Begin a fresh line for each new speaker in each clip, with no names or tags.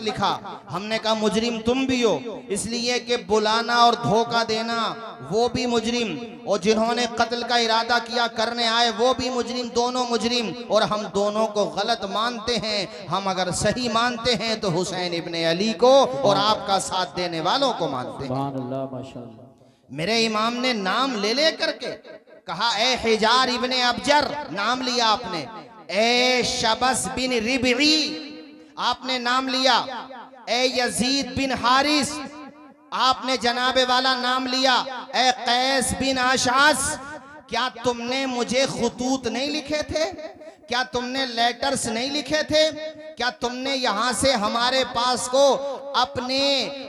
लिखा। हमने कहा मुजरिम तुम भी हो, इसलिए कि बुलाना और धोखा देना वो भी मुजरिम, और जिन्होंने कत्ल का इरादा किया करने आए वो भी मुजरिम, दोनों मुजरिम। और हम दोनों को गलत मानते हैं। हम अगर सही मानते हैं तो हुसैन इब्ने अली को और आपका साथ देने वालों को मानते हैं। माशाअल्लाह। मेरे इमाम ने नाम ले ले करके कहा, ए हिजार इब्ने अबजर, नाम लिया आपने। ए शबस बिन रिबई, आपने नाम लिया। ए यजीद बिन हारिस, आपने जनाबे वाला नाम लिया। ए कैस बिन आशास, क्या तुमने मुझे खुतूत नहीं लिखे थे? क्या तुमने लेटर्स नहीं लिखे थे? क्या तुमने यहां से हमारे पास को अपने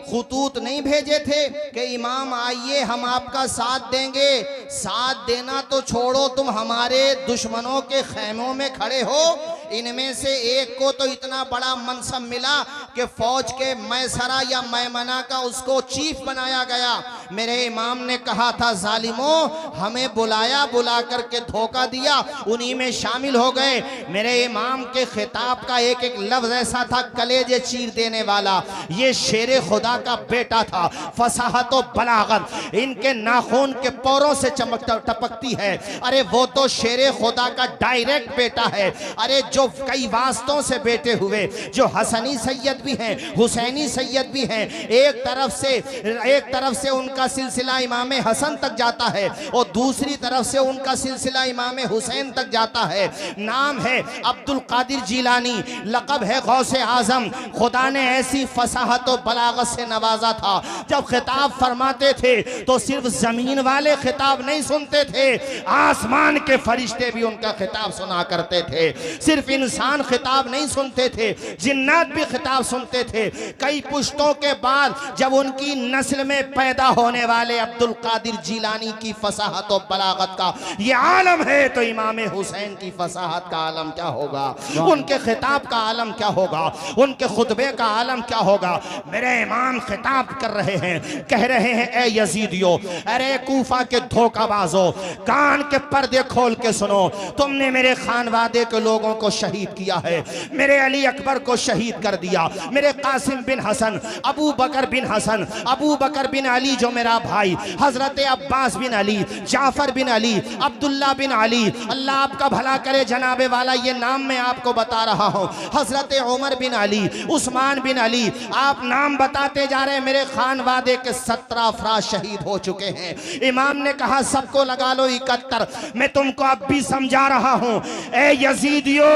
खुतूत नहीं भेजे थे कि इमाम आइए हम आपका साथ देंगे? साथ देना तो छोड़ो, तुम हमारे दुश्मनों के खैमों में खड़े हो। इनमें से एक को तो इतना बड़ा मनसब मिला कि फौज के मैसरा या मैमना का उसको चीफ बनाया गया। मेरे इमाम ने कहा था, जालिमों, हमें बुलाया, बुला करके धोखा दिया, उन्हीं में शामिल हो गए। मेरे इमाम के खिताब का एक एक लफ्ज ऐसा था, कलेजे चीर देने वाला। ये शेरे खुदा का बेटा था। फसाहत और बलागत इनके नाखून के पोरों से टपकती है। अरे वो तो शेरे खुदा का डायरेक्ट बेटा है। अरे जो कई वास्तों से बेटे हुए, जो हसनी सैयद भी हैं, हुसैनी सैयद भी हैं। एक तरफ से उनका सिलसिला इमाम हसन तक जाता है और दूसरी तरफ से उनका सिलसिला इमाम हुसैन तक जाता है। नाम है अब्दुल कादिर जिलानी, लक़ब है गौसे आजम। खुदा ने ऐसी फसाहत और बलागत से नवाजा था, जब खिताब फरमाते थे तो सिर्फ जमीन वाले खिताब नहीं सुनते थे, आसमान के फरिश्ते भी उनका खिताब सुना करते थे। सिर्फ इंसान खिताब नहीं सुनते थे, जिन्नात भी खिताब सुनते थे। कई पुश्तों के बाद जब उनकी नस्ल में पैदा होने वाले अब्दुल कादिर जिलानी की फसाहत और बलागत का ये आलम है, तो इमाम हुसैन की फसाहत का आलम क्या होगा, उनके खिताब का आलम क्या होगा, उनके खुतबे का आलम क्या होगा। मेरे इमाम खिताब कर रहे हैं, कह रहे हैं, ए यजीदियो, अरे कूफा के धोखाबाजो, कान के पर्दे खोल के सुनो। तुमने मेरे खानवादे के लोगों को शहीद किया है, मेरे अली अकबर को शहीद कर दिया, मेरे कासिम बिन हसन, अबू बकर बिन हसन, अबू बकर बिन अली जो मेरा भाई, हजरत अब्बास बिन अली, जाफर बिन अली, अब्दुल्ला बिन अली, अल्लाह आपका भला करे जनाबे वाला, ये नाम मैं आपको बता रहा हूँ। हजरत उमर बिन अली, उस्मान बिन अली, आप नाम बताते जा रहे हैं। मेरे खानवादे के 17 अफराद शहीद हो चुके हैं। इमाम ने कहा सबको लगा लो 71। मैं तुमको अब भी समझा रहा हूँ, ए यजीदियो,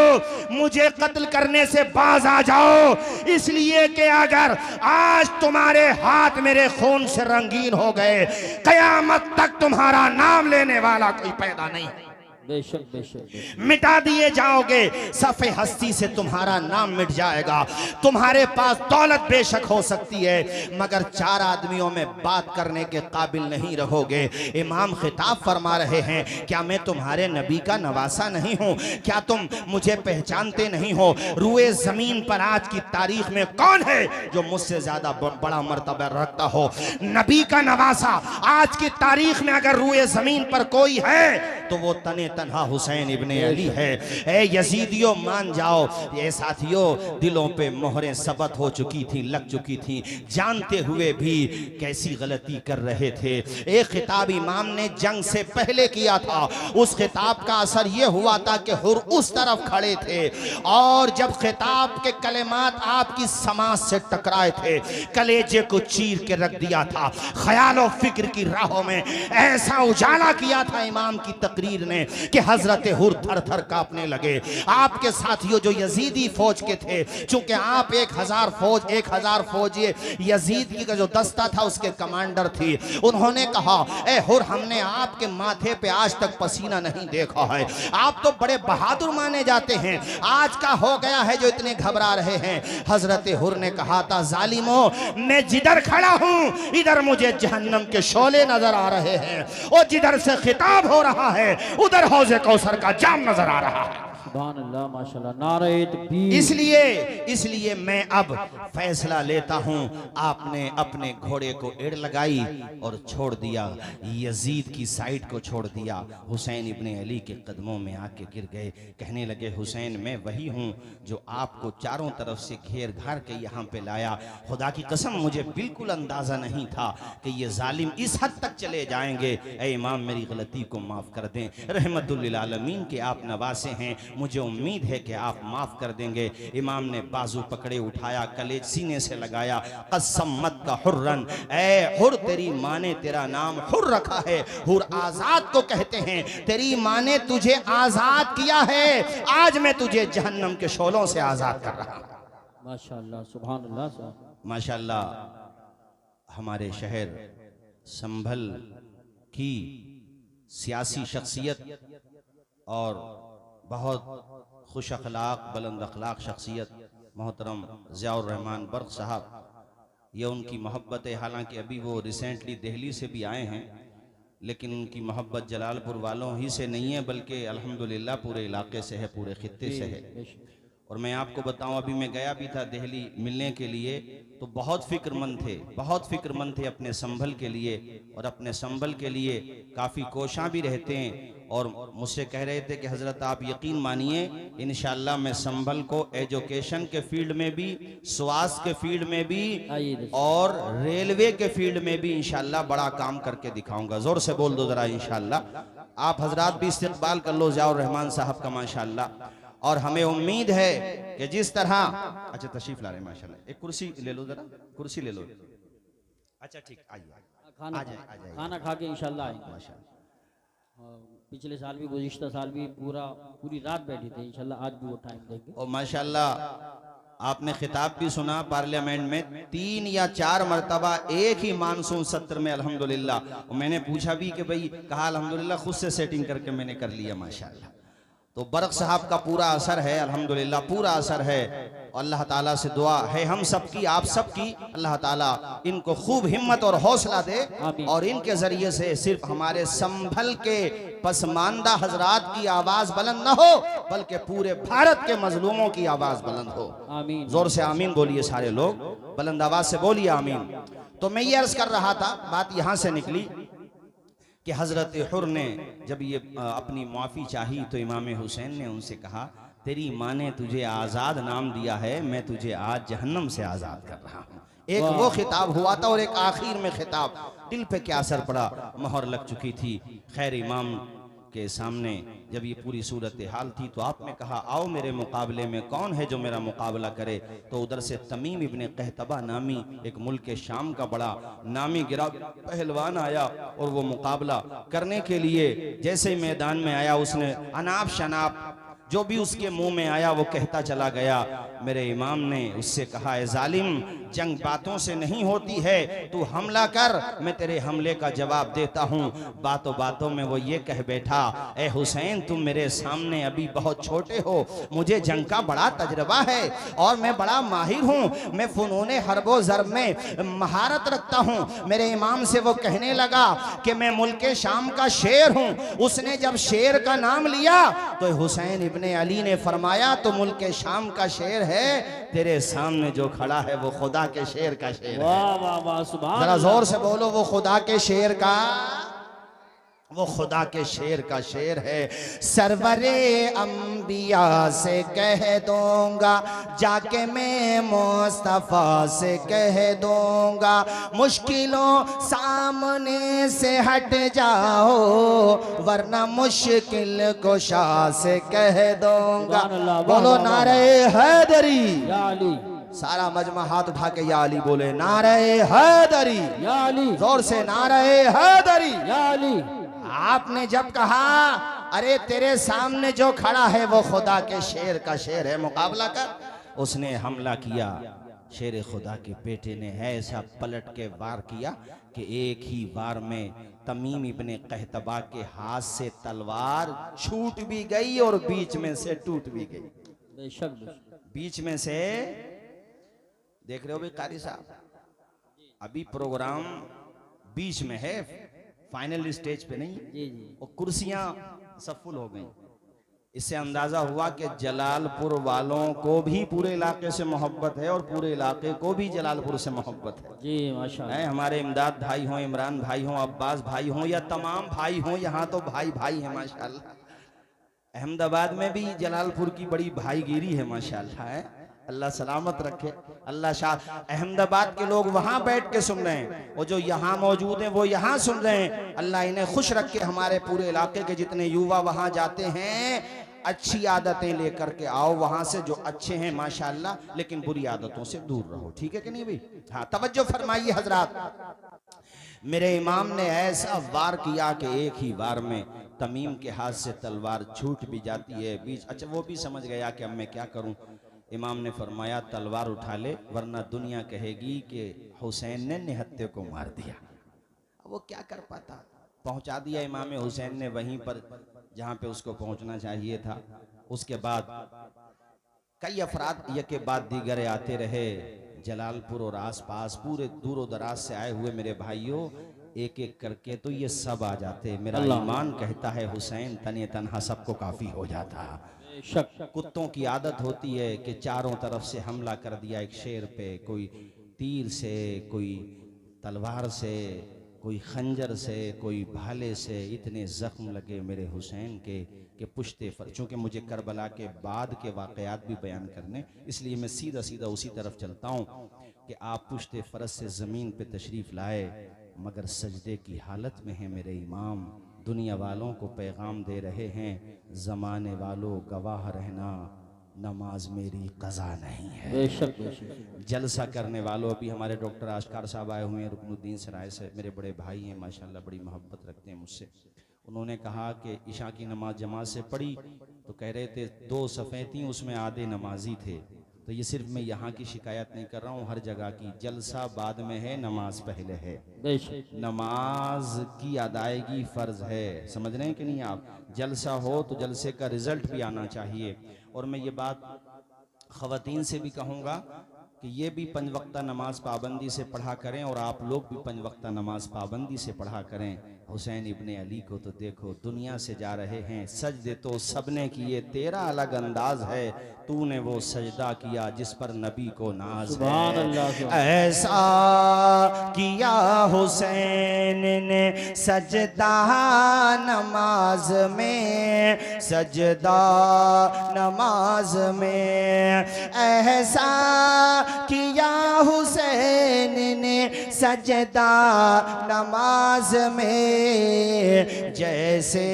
मुझे कत्ल करने से बाज आ जाओ, इसलिए कि अगर आज तुम्हारे हाथ मेरे खून से रंगीन हो गए, कयामत तक तुम्हारा नाम लेने वाला कोई पैदा नहीं है। बेशक बेशक मिटा दिए जाओगे, सफ़े हस्ती से तुम्हारा नाम मिट जाएगा। तुम्हारे पास दौलत बेशक हो सकती है, मगर 4 आदमियों में बात करने के काबिल नहीं रहोगे। इमाम खिताब फरमा रहे हैं, क्या मैं तुम्हारे नबी का नवासा नहीं हूँ? क्या तुम मुझे पहचानते नहीं हो? रुए जमीन पर आज की तारीख में कौन है जो मुझसे ज्यादा बड़ा मर्तबा रखता हो? नबी का नवासा आज की तारीख में अगर रुए जमीन पर कोई है तो वो तने तन्हा हुसैन इब्ने अली है। ए यजीदियों मान जाओ। ये साथियों, दिलों पे मोहरें सबत हो चुकी थी, लग चुकी थी, जानते हुए भी कैसी गलती कर रहे थे। एक खिताब इमाम ने जंग से पहले किया था, उस खिताब का असर ये हुआ था कि हुर उस तरफ खड़े थे और जब खिताब के कलेमात आपकी समाज से टकराए थे, कलेजे को चीर के रख दिया था। ख्याल और फिक्र की राहों में ऐसा उजाला किया था इमाम की तकरीर ने कि हजरत हुर थर थर कांपने लगे। आपके साथियों जो यजीदी फौज के थे, चूंकि आप 1000 फौज ये यजीद की का जो दस्ता था उसके कमांडर थी, उन्होंने कहा, ए हुर, हमने आपके माथे पे आज तक पसीना नहीं देखा है, आप तो बड़े बहादुर माने जाते हैं, आज का हो गया है जो इतने घबरा रहे हैं? हजरत हुर ने कहा था, जालिमो, मैं जिधर खड़ा हूं इधर मुझे जहन्नम के शोले नजर आ रहे हैं और जिधर से खिताब हो रहा है उधर हौज़े कौसर का जाम नजर आ रहा है।
सुभान अल्लाह माशाल्लाह, नारे तकबीर।
इसलिए मैं अब फैसला लेता हूं। आपने अपने घोड़े को एड़ लगाई और छोड़ दिया, यजीद की साइड को छोड़ दिया। हुसैन इब्ने अली के कदमों में आके गिर गए। कहने लगे हुसैन मैं वही हूं जो आपको चारों तरफ से घेर घार के यहाँ पे लाया। खुदा की कसम मुझे बिल्कुल अंदाजा नहीं था कि ये जालिम इस हद तक चले जाएंगे। ऐ इमाम मेरी गलती को माफ कर दें, रहमतुल लिल आलमीन के आप नवासे हैं, मुझे उम्मीद है कि आप माफ कर देंगे। इमाम ने बाजू पकड़े उठाया, कलेज सीने से लगाया। कसम मत का हुर्रन, ऐ हुर तेरी माँ ने तेरा नाम हुर रखा है, हुर आजाद को कहते हैं। तेरी माँ ने तुझे आजाद किया है, आज मैं तुझे जहन्नम के शोलों से आजाद कर रहा हूं।
माशाल्लाह सुभान अल्लाह साहब।
माशाल्लाह हमारे शहर संभल की सियासी शख्सियत और बहुत खुश अखलाक बुलंद अखलाक शख्सियत मोहतरम ज़ियाउर रहमान बर्क साहब, ये उनकी मोहब्बत है। हालांकि अभी वो रिसेंटली दिल्ली से भी आए हैं, लेकिन उनकी मोहब्बत जलालपुर वालों ही से नहीं है बल्कि अल्हम्दुलिल्लाह पूरे इलाके से है, पूरे खित्ते से है। और मैं आपको बताऊं, अभी मैं गया भी था दिल्ली मिलने के लिए, तो बहुत फिक्रमंद थे अपने संभल के लिए, और अपने संभल के लिए काफ़ी कोशां भी रहते हैं। और मुझसे कह रहे थे कि हज़रत आप यकीन मानिए इंशाअल्लाह मैं संभल को एजुकेशन के फील्ड में भी, स्वास्थ्य के फील्ड में भी और रेलवे के फील्ड में भी इंशाअल्लाह बड़ा काम करके दिखाऊंगा। जोर से बोल दो जरा इंशाअल्लाह। आप हजरात भी इस्तकबाल कर लो ज़ियाउर रहमान साहब का माशाअल्लाह। और हमें उम्मीद है कि जिस तरह, अच्छा तशरीफ ला रहे हैं माशाल्लाह, एक कुर्सी ले लो जरा, कुर्सी ले लो। अच्छा ठीक, आइए
खाना खा के इंशाल्लाह आएंगे माशाल्लाह। पिछले साल भी गुज़िश्ता साल भी पूरी रात बैठे थे, इंशाल्लाह आज भी वो टाइम देंगे।
और माशाल्लाह आपने खिताब भी सुना पार्लियामेंट में 3 या 4 मरतबा एक ही मानसून सत्र में अल्हम्दुलिल्लाह। और मैंने पूछा भी कि भाई, कहा अल्हम्दुलिल्लाह खुद से सेटिंग करके मैंने कर लिया माशाल्लाह। तो बर्क साहब का पूरा असर है अल्हम्दुलिल्लाह, पूरा असर है। अल्लाह ताला से दुआ है हम सबकी, आप सबकी, अल्लाह ताला इनको खूब हिम्मत और हौसला दे, और इनके जरिए से सिर्फ हमारे संभल के पसमानदा हजरात की आवाज बुलंद न हो बल्कि पूरे भारत के मजलूमों की आवाज बुलंद हो। आमीन। जोर से आमीन बोलिए सारे लोग, बुलंद आवाज से बोलिए आमीन। तो मैं ये अर्ज कर रहा था, बात यहां से निकली कि हज़रत हुर ने जब ये अपनी माफ़ी चाही तो इमाम हुसैन ने उनसे कहा तेरी माँ ने तुझे आज़ाद नाम दिया है, मैं तुझे आज जहन्नम से आज़ाद कर रहा हूँ। एक वो खिताब हुआ था और एक आखिर में खिताब। दिल पे क्या असर पड़ा, मोहर लग चुकी थी। खैर इमाम के सामने जब ये पूरी सूरत हाल थी तो आपने कहा आओ मेरे मुकाबले में कौन है जो मेरा मुकाबला करे। तो उधर से तमीम इब्ने कहतबा नामी एक मुल्क शाम का बड़ा नामी गिरा पहलवान आया, और वो मुकाबला करने के लिए जैसे ही मैदान में आया उसने अनाप शनाप जो भी उसके मुंह में आया वो कहता चला गया। मेरे इमाम ने उससे कहा ए जालिम, जंग बातों से नहीं होती है, तू हमला कर, मैं तेरे हमले का जवाब देता हूँ। बातों बातों में वो ये कह बैठा ए हुसैन, तुम मेरे सामने अभी बहुत छोटे हो, मुझे जंग का बड़ा तजर्बा है और मैं बड़ा माहिर हूँ, मैं फ़ुनूने हर्बो ज़र्ब में महारत रखता हूँ। मेरे इमाम से वो कहने लगा कि मैं मुल्क शाम का शेर हूँ। उसने जब शेर का नाम लिया तो हुसैन इब्ने अली ने फरमाया तो मुल्क शाम का शेर है, तेरे सामने जो खड़ा है वो खुदा के शेर का शेर है।
वाह वाह वाह सुभान
जरा जोर से बोलो, वो खुदा के शेर का, वो खुदा के शेर का शेर है। सरवरे अंबिया से कह दूंगा, जाके मैं मुस्तफा से कह दूंगा, मुश्किलों सामने से हट जाओ वरना मुश्किल कुशा से कह दूंगा। बोलो नारे हैदरी
या अली।
सारा मजमा हाथ उठा के या अली बोले, नारे हैदरी
या अली,
जोर से नारे हैदरी
या अली।
आपने जब कहा अरे तेरे सामने जो खड़ा है वो खुदा के शेर का शेर है, मुकाबला कर, उसने हमला किया। शेर खुदा के बेटे ने ऐसा पलट के वार किया कि एक ही वार में तमीम इब्ने कहतबा के हाथ से तलवार छूट भी गई और बीच में से टूट भी गई।
बेशक
बीच में से देख रहे हो भाई कारी साहब, अभी प्रोग्राम बीच में है, फाइनल स्टेज पे नहीं।
जी जी।
और कुर्सियां सब फुल हो गई। इससे अंदाजा हुआ कि जलालपुर वालों को भी पूरे इलाके से मोहब्बत है और पूरे इलाके को भी जलालपुर से मोहब्बत है।
जी माशाल्लाह।
है हमारे इमदाद भाई हों, इमरान भाई हों, अब्बास भाई हों या तमाम भाई हों, यहाँ तो भाई भाई है माशाल्लाह। अहमदाबाद में भी जलालपुर की बड़ी भाईगिरी है माशाल्लाह। है अल्लाह सलामत रखे, अल्लाह शाह। अहमदाबाद के लोग वहां बैठ के सुन रहे हैं और जो यहाँ मौजूद हैं वो यहाँ सुन रहे हैं। अल्लाह इन्हें खुश रखे। हमारे पूरे इलाके के जितने युवा वहां जाते हैं, अच्छी आदतें लेकर के आओ वहां से, जो अच्छे हैं माशाल्लाह, लेकिन बुरी आदतों से दूर रहो। ठीक है कि नहीं भाई? हाँ, तवज्जो फरमाइए हजरात। मेरे इमाम ने ऐसा वार किया कि एक ही वार में तमीम के हाथ से तलवार छूट भी जाती है बीच। अच्छा, वो भी समझ गया कि अब मैं क्या करूं। इमाम ने फरमाया तलवार उठा ले, वरना दुनिया कहेगी कि हुसैन ने निहत्ते को मार दिया। अब वो क्या कर पाता, पहुंचा दिया इमाम हुसैन ने वहीं पर जहां पे उसको पहुंचना चाहिए था। उसके बाद कई अफराद ये के बाद दीगर आते रहे जलालपुर और आसपास, पूरे दूर दराज से आए हुए मेरे भाइयों, एक एक करके तो ये सब आ जाते। मेरा ईमान कहता है हुसैन तने तन्हा सबको काफी हो जाता। कुत्तों की आदत होती है कि चारों तरफ से हमला कर दिया एक शेर पे, कोई तीर से, कोई तलवार से, कोई खंजर से, कोई भाले से। इतने जख्म लगे मेरे हुसैन के कि पुश्ते फर। चूँकि मुझे करबला के बाद के वाक़यात भी बयान करने, इसलिए मैं सीधा सीधा उसी तरफ चलता हूँ कि आप पुश्ते फरस से ज़मीन पे तशरीफ़ लाए, मगर सजदे की हालत में है मेरे इमाम। दुनिया वालों को पैगाम दे रहे हैं, ज़माने वालों गवाह रहना, नमाज मेरी कज़ा नहीं है।
बेशक बेशक।
जलसा करने वालों, अभी हमारे डॉक्टर आशकार साहब आए हुए हैं रुकनुद्दीन सराय से, मेरे बड़े भाई हैं माशाल्लाह, बड़ी मोहब्बत रखते हैं मुझसे। उन्होंने कहा कि इशा की नमाज जमात से पढ़ी तो कह रहे थे 2 सफ़े थी, उसमें आधे नमाजी थे। तो ये सिर्फ मैं यहाँ की शिकायत नहीं कर रहा हूँ, हर जगह की। जलसा बाद में है, नमाज पहले है। नमाज की अदायगी फ़र्ज है, समझ रहे हैं कि नहीं आप? जलसा हो तो जलसे का रिजल्ट भी आना चाहिए। और मैं ये बात ख़वातीन से भी कहूँगा कि ये भी 5 वक्ता नमाज पाबंदी से पढ़ा करें, और आप लोग भी 5 वक्ता नमाज पाबंदी से पढ़ा करें। हुसैन इब्ने अली को तो देखो, दुनिया से जा रहे हैं, सजदे तो सबने किए, तेरा अलग अंदाज है, तूने वो सजदा किया जिस पर नबी को नाज है। ऐसा किया हुसैन ने सजदा नमाज में, सजदा नमाज में। ऐसा किया हुसैन ने सजदा नमाज में, जैसे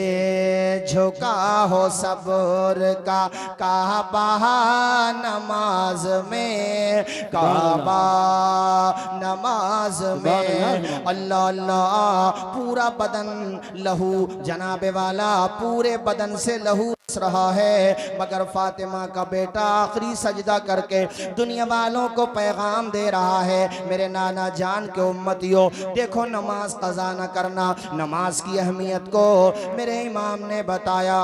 झुका हो सब्र का काबा नमाज में, काबा नमाज में। अल्लाह अल्लाह, पूरा बदन लहू, जनाबे वाला पूरे बदन से लहू रहा है, मगर फातिमा का बेटा आखिरी सजदा करके दुनिया वालों को पैगाम दे रहा है, मेरे नाना जान के उम्मतियों, देखो नमाज कज़ा न करना। नमाज की अहमियत को मेरे इमाम ने बताया,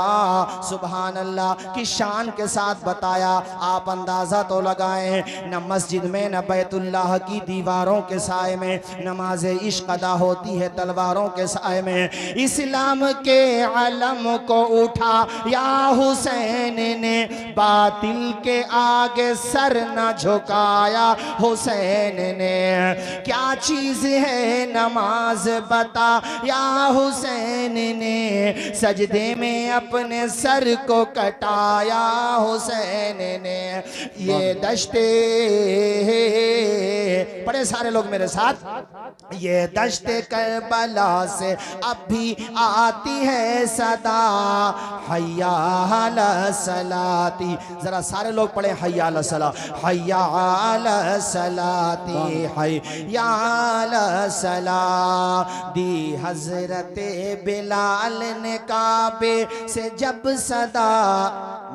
सुभान अल्लाह की शान के साथ बताया। आप अंदाज़ा तो लगाएं, न मस्जिद में न बैतुल्लाह की दीवारों के साए में नमाज इश्क अदा होती है, तलवारों के साए में। इस्लाम के अलम को उठा या हुसैन ने, बातिल के आगे सर न झुकाया हुसैन ने। क्या चीज है नमाज बता या हुसैन ने, सजदे में अपने सर को कटाया हुसैन ने। ये दश्ते, बड़े सारे लोग मेरे साथ, ये दश्ते करबला से अब भी आती है सदा, हय्या अला सलाती। जरा सारे लोग पढ़े हय्या अला सला, हय्या अला सलाती, हय्या अला सला। दी हजरत बिलाल ने काबे से जब सदा।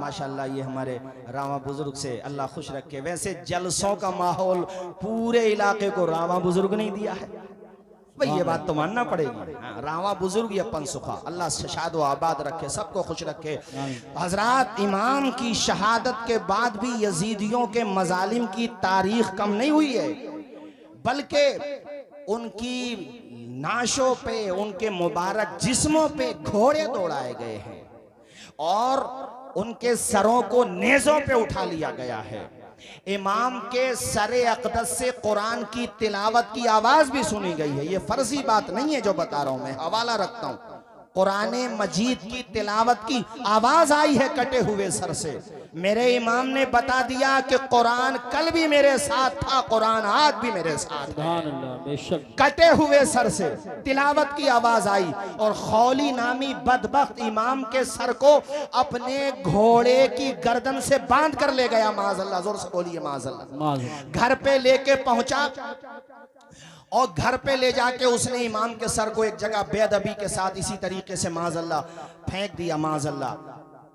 माशाल्लाह, ये हमारे रामा बुजुर्ग से अल्लाह खुश रखे। वैसे जलसों का माहौल पूरे इलाके को रामा बुजुर्ग नहीं दिया है भाई, ये बात तो मानना पड़ेगी। रावा बुजुर्ग ये पन सुखा, अल्लाह शाद व आबाद रखे, सबको खुश रखे। हजरात, इमाम की शहादत के बाद भी यजीदियों के मजालिम की तारीख कम नहीं हुई है, बल्कि उनकी नाशों पे, उनके मुबारक जिस्मों पे घोड़े दौड़ाए गए हैं। और उनके सरों को नेज़ों पे उठा लिया गया है। इमाम के सरे अक़दस से कुरान की तिलावत की आवाज भी सुनी गई है। ये फर्जी बात नहीं है जो बता रहा हूं, मैं हवाला रखता हूं। कुरान मजीद की तिलावत की आवाज आई है कटे हुए सर से। मेरे इमाम ने बता दिया कि कुरान कल भी मेरे साथ था, कुरान आज भी मेरे साथ है। कटे हुए सर से तिलावत की आवाज आई और खौली नामी बदबख्त इमाम के सर को अपने घोड़े की गर्दन से बांध कर ले गया। माज़अल्लाह, जोर से बोलिए माज़अल्लाह। घर पे लेके पहुंचा और घर पे ले जाके उसने इमाम के सर को एक जगह बेअदबी के साथ इसी तरीके से माज़अल्लाह फेंक दिया। माज़अल्लाह,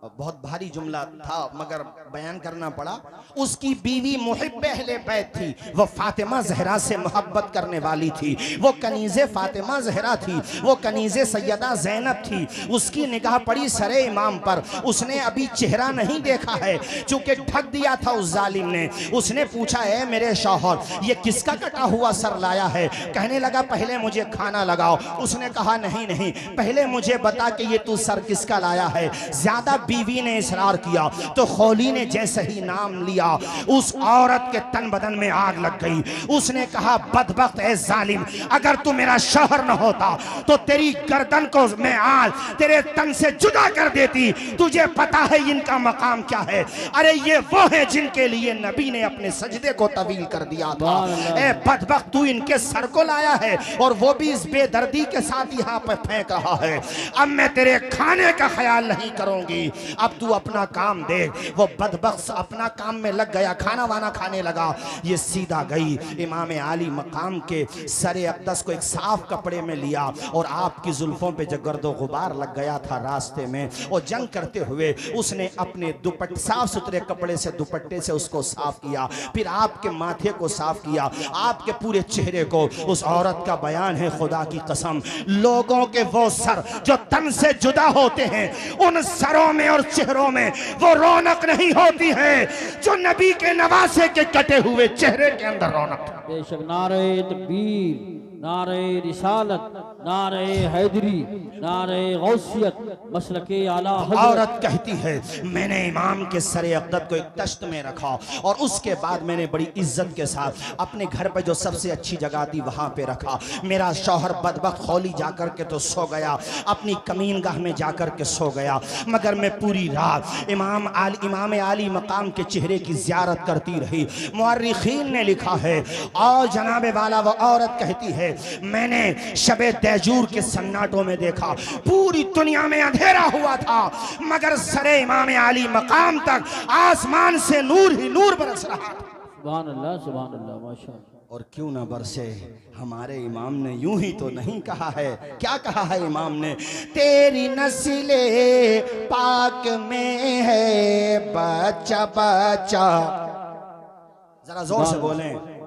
बहुत भारी जुमला था मगर बयान करना पड़ा। उसकी बीवी मुहिब्ब अहले बैत थी, वो फातिमा ज़हरा से मोहब्बत करने वाली थी, वो कनीज़े फातिमा ज़हरा थी, वो कनीज़े सैयदा ज़ैनब थी। उसकी निगाह पड़ी सरे इमाम पर। उसने अभी चेहरा नहीं देखा है चूंकि ढक दिया था उस जालिम ने। उसने पूछा, है मेरे शौहर, ये किसका कटा हुआ सर लाया है? कहने लगा, पहले मुझे खाना लगाओ। उसने कहा, नहीं नहीं, पहले मुझे बता कि ये तू सर किसका लाया है। ज्यादा बीवी ने इसरार किया तो खौली ने जैसे ही नाम लिया उस औरत के तन बदन में आग लग गई। उसने कहा, बदबख्त ए जालिम, अगर तू मेरा शौहर न होता तो तेरी गर्दन को मैं आज तेरे तन से जुदा कर देती। तुझे पता है इनका मकाम क्या है? अरे ये वो है जिनके लिए नबी ने अपने सजदे को तवील कर दिया था। ए बदबख्त, तू इनके सर को लाया है और वो भी इस बेदर्दी के साथ यहाँ पर फेंक रहा है। अब मैं तेरे खाने का ख्याल नहीं करूंगी, अब तू अपना काम देख। वो बदबख्त अपना काम में लग गया, खाना वाना खाने लगा। ये सीधा गई इमाम आली मकाम के सरे अक़दस को एक साफ कपड़े में लिया और आपकी जुल्फों पे जो गर्दो गुबार लग गया था रास्ते में, और जंग करते हुए उसने अपने दुपट्टे, साफ सुथरे कपड़े से दुपट्टे से उसको साफ किया। फिर आपके माथे को साफ किया, आपके पूरे चेहरे को। उस औरत का बयान है, खुदा की कसम, लोगों के वो सर जो तन से जुदा होते हैं, उन सरों में और चेहरों में वो रौनक नहीं होती है जो नबी के नवासे के कटे हुए चेहरे के अंदर रौनक है।
बेशक नारे तकबीर, नारे रिसालत, नारे हैदरी, नारे गौसियत, मसलके आला हज़रत।
औरत कहती है, मैंने इमाम के सरे अक़दस को एक तश्त में रखा और उसके बाद मैंने बड़ी इज्जत के साथ अपने घर पे जो सबसे अच्छी जगह थी वहां पे रखा। मेरा शौहर बदबख्त खौली जाकर के तो सो गया, अपनी कमीनगाह में जाकर के सो गया, मगर मैं पूरी रात इमाम आली मकाम के चेहरे की ज़ियारत करती रही। मुअर्रिखीन ने लिखा है, और जनाबे वाला वो औरत कहती है, मैंने शबे तैजूर के सन्नाटों में देखा, पूरी दुनिया में अंधेरा हुआ था मगर सरे इमाम आली मकाम तक आसमान से नूर ही नूर बरस रहा था।
सुभान अल्लाह, सुभान अल्लाह, माशाअल्लाह।
और क्यों ना बरसे, हमारे इमाम ने यूं ही तो नहीं कहा है। क्या कहा है इमाम ने? तेरी नस्ले पाक में है बच्चा बच्चा। जरा जोर से बोलें।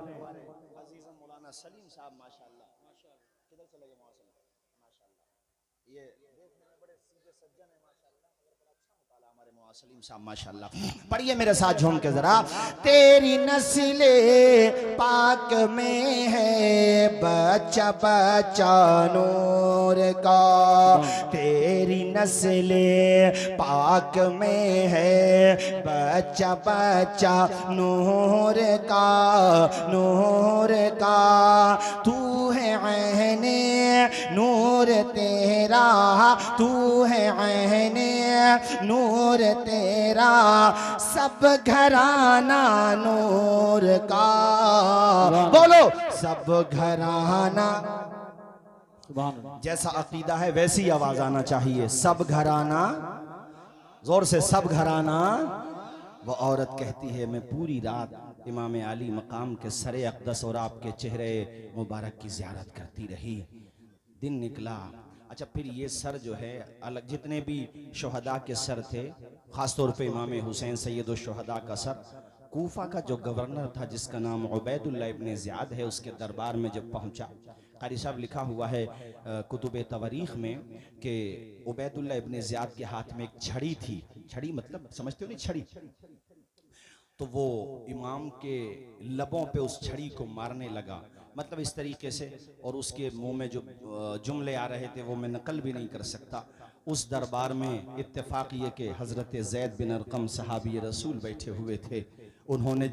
माशाल्लाह, पढ़िए मेरे साथ झूम के जरा। तेरी नस्ले पाक में है बच्चा बच्चा नूर का, तेरी नस्ले पाक में है बच्चा बच्चा नूर का, नूर का। तू है ऐने नूर तेरा, तू है ऐने नूर तेरा, सब घराना नूर का। बोलो, सब घराना। जैसा अकीदा है वैसी आवाज आना चाहिए, सब घराना, जोर से, सब घराना। वो औरत कहती है, मैं पूरी रात इमाम आली मकाम के सरे अक़दस और आपके चेहरे मुबारक की ज़ियारत करती रही। दिन निकला। अच्छा, फिर ये सर जो है अलग, जितने भी शोहदा के सर थे, ख़ास तौर पे इमाम हुसैन सैयद शुहदा का सर, कूफा का जो गवर्नर था जिसका नाम उबैदुल्लाह इब्न ज़ियाद है, उसके दरबार में जब पहुंचा, कारी साहब लिखा हुआ है कुतुब तवारीख में कि उबैदुल्लाह इब्न ज़ियाद के हाथ में एक छड़ी थी। छड़ी मतलब समझते हो नहीं, छड़ी। तो वो इमाम के लबों पे उस छड़ी को मारने लगा, मतलब इस तरीके से, और उसके मुंह में जो जुमले आ रहे थे वो मैं नकल भी नहीं कर सकता। उस दरबार में इत्तेफाक ये कि हज़रत ज़ैद बिन अरक़म सहाबी रसूल बैठे हुए थे। उन्होंने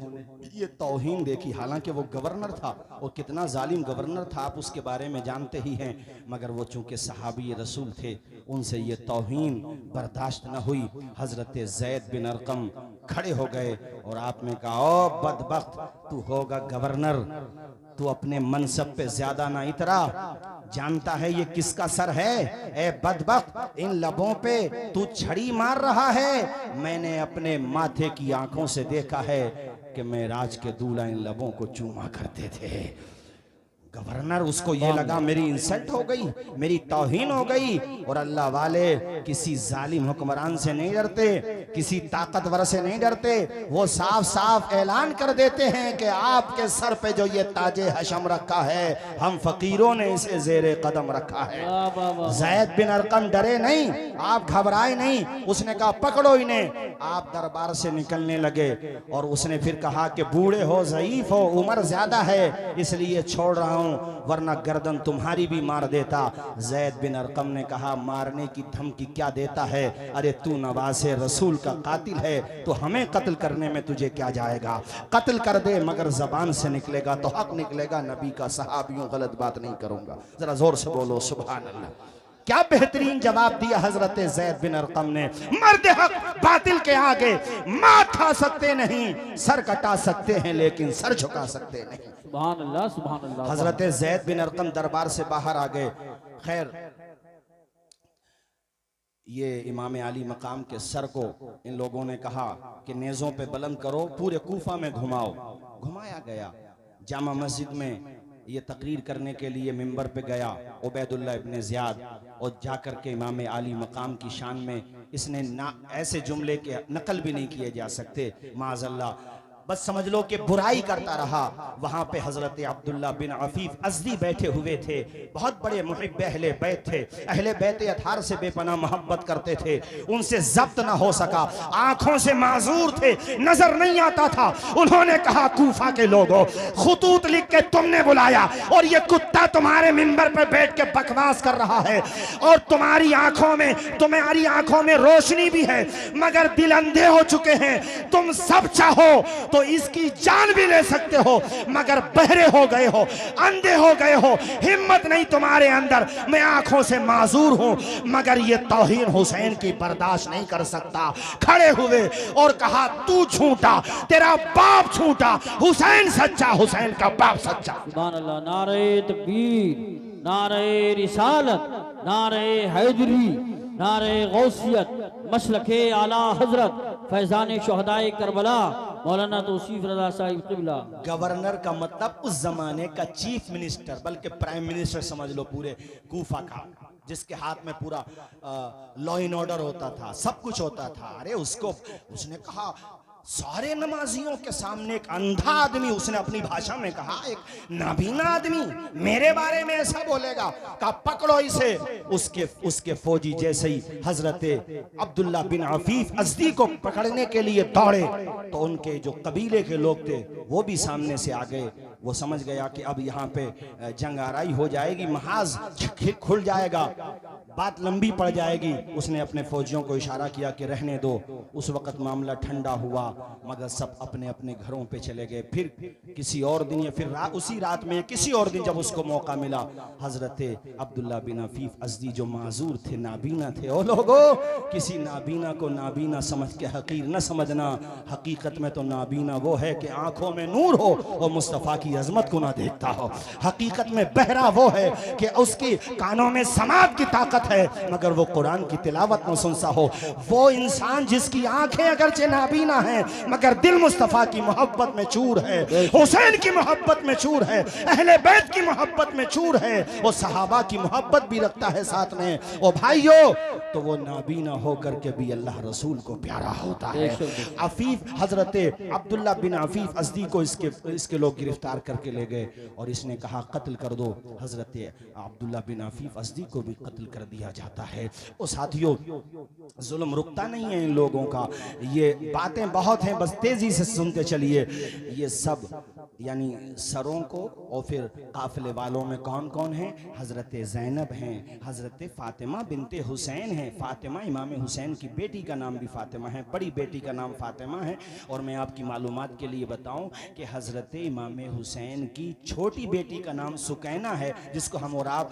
ये तौहीन देखी, हालांकि वो गवर्नर था और कितना जालिम गवर्नर था आप उसके बारे में जानते ही हैं, मगर वो चूँकि सहाबी रसूल थे उनसे ये तौहीन बर्दाश्त न हुई। हज़रत ज़ैद बिन अरक़म खड़े हो गए और आपने कहा, ओ बदबख्त, तू होगा गवर्नर, तू अपने मनसब पे ज्यादा ना इतरा, जानता है ये किसका सर है? ए बदबख्त, इन लबों पे तू छड़ी मार रहा है। मैंने अपने माथे की आंखों से देखा है कि मैं राज के दूल्हा इन लबों को चूमा करते थे। गवर्नर, उसको ये लगा मेरी इंसल्ट हो गई, मेरी तौहीन हो गई। और अल्लाह वाले किसी जालिम हुक्मरान से नहीं डरते, किसी ताकतवर से नहीं डरते। वो साफ साफ ऐलान कर देते हैं कि आपके सर पे जो ये ताजे हशम रखा है, हम फकीरों ने इसे जेरे कदम रखा है। ज़ैद बिन अरक़म डरे नहीं, आप घबराए नहीं। उसने कहा पकड़ो इन्हें। आप दरबार से निकलने लगे और उसने फिर कहा कि बूढ़े हो, ज़ईफ हो, उम्र ज्यादा है, इसलिए छोड़ रहा हूं, वरना गर्दन तुम्हारी भी मार देता। ज़ैद बिन अरक़म ने कहा, मारने की धमकी क्या देता है? अरे तू नवासे रसूल का कातिल है, तो हमें कत्ल करने में तुझे क्या जाएगा? कत्ल कर दे, मगर जबान से निकलेगा तो हक निकलेगा नबी का। सहाबियों, गलत बात नहीं करूंगा, जरा जोर से बोलो सुभान अल्लाह। क्या बेहतरीन जवाब दिया हजरत ज़ैद बिन अरक़म ने। मर्द हक बातिल के आगे माथ खा सकते नहीं, सर कटा सकते हैं लेकिन सर झुका सकते नहीं।
सुभान अल्लाह, सुभान अल्लाह।
हजरत ज़ैद बिन अरक़म दरबार से बाहर आ गए। खैर, ये इमाम आली मकाम के सर को इन लोगों ने कहा कि नेज़ों पे बुलंद करो, पूरे कूफा में घुमाओ। घुमाया गया। जामा मस्जिद में ये तकरीर करने के लिए मिंबर पे गया उबैदुल्लाह इब्ने ज़ियाद, और जाकर के इमाम आली मकाम की शान में इसने ना ऐसे जुमले के नकल भी नहीं किए जा सकते, माज़अल्लाह, बस समझ लो कि बुराई करता रहा। वहां पे हजरत अब्दुल्ला बिन अफीफ अज़दी बैठे हुए थे, बहुत बड़े मुहिब्ब अहले बैत थे, अहले बैत अथार से बेपनाह मोहब्बत करते थे, उनसे जब्त ना हो सका, आंखों से माजूर थे, नजर नहीं आता था। उन्होंने कहा, कूफा के लोगों, खुतूत लिख के तुमने बुलाया और ये कुत्ता तुम्हारे मिंबर पे बैठ के बकवास कर रहा है, और तुम्हारी आंखों में रोशनी भी है, मगर दिल अंधे हो चुके हैं। तुम सब चाहो तो इसकी जान भी ले सकते हो, मगर बहरे हो गए हो, अंधे हो गए हो, हिम्मत नहीं तुम्हारे अंदर। मैं आंखों से माजूर हूं, मगर ये तौहीन हुसैन की बर्दाश्त नहीं कर सकता। खड़े हुए और कहा, तू झूठा, तेरा बाप झूठा, हुसैन सच्चा, हुसैन का बाप सच्चा।
सुभान अल्लाह। नारे तकबीर, नारे रिसालत, नारे हैदरी, नारे गौसियत, मसलके आला हजरत फैजान शुहदाए करबला मौलाना तौसीफ रज़ा साहिब क़िबला।
गवर्नर का मतलब उस जमाने का चीफ मिनिस्टर, बल्कि प्राइम मिनिस्टर समझ लो पूरे कूफा का, जिसके हाथ में पूरा लॉ एंड ऑर्डर होता था, सब कुछ होता था। अरे उसने कहा, सारे नमाजियों के सामने एक अंधा आदमी, उसने अपनी भाषा में कहा, एक नाबीना आदमी मेरे बारे में ऐसा बोलेगा? कहा पकड़ो इसे। उसके फौजी जैसे ही हजरत अब्दुल्ला बिन अफीफ अज़दी को पकड़ने के लिए दौड़े, तो उनके जो कबीले के लोग थे वो भी सामने से आ गए। वो समझ गया कि अब यहाँ पे जंग आराई हो जाएगी, महाज खुल जाएगा, बात लंबी पड़ जाएगी। उसने अपने फौजियों को इशारा किया कि रहने दो। उस वक्त मामला ठंडा हुआ, मगर सब अपने अपने घरों पे चले गए। फिर किसी और दिन या फिर उसी रात में किसी और दिन जब उसको मौका मिला, हजरत अब्दुल्ला बिन अफीफ अज़दी जो माजूर थे, नाबीना थे, ओ लोगों, किसी नाबीना को नाबीना समझ के हकीर न समझना। हकीकत में तो नाबीना वो है कि आंखों में नूर हो और मुस्तफ़ा की अजमत को ना देखता हो। हकीकत में बहरा वो है कि उसकी कानों में समात की ताकत है, मगर वो कुरान की तिलावत न सुनता हो। वो इंसान जिसकी आंखें अगरचे नाबीना हैं, मगर दिल मुस्तफा की मोहब्बत में चूर है, हुसैन की मोहब्बत में चूर है, अहले बैत की मोहब्बत में चूर है, वो सहाबा की मोहब्बत भी रखता है साथ में। ओ भाइयों, तो वो नाबीना होकर के भी अल्लाह रसूल को प्यारा होता है। अफीफ हजरत अब्दुल्ला बिन अफीफ अज़दी को इसके लोग गिरफ्तार करके ले गए और इसने कहा कत्ल कर दो। हजरत अब्दुल्ला बिन अफीफ अज़दी को भी कत्ल कर
दिया जाता है। ओ साथियों, जुल्म रुकता नहीं है इन लोगों का। ये बातें बहुत हैं, बस तेजी से सुनते चलिए। ये सब यानी सरों को और फिर काफिले वालों में कौन कौन है? हजरत ज़ैनब हैं, हजरत फातिमा बिनते हुसैन हैं। फातिमा इमाम हुसैन की बेटी का नाम भी फातिमा है, बड़ी बेटी का नाम फातिमा है। और मैं आपकी मालूमात के लिए बताऊं कि हजरत इमाम हुसैन की छोटी बेटी का नाम सुकैना है, जिसको हम और आप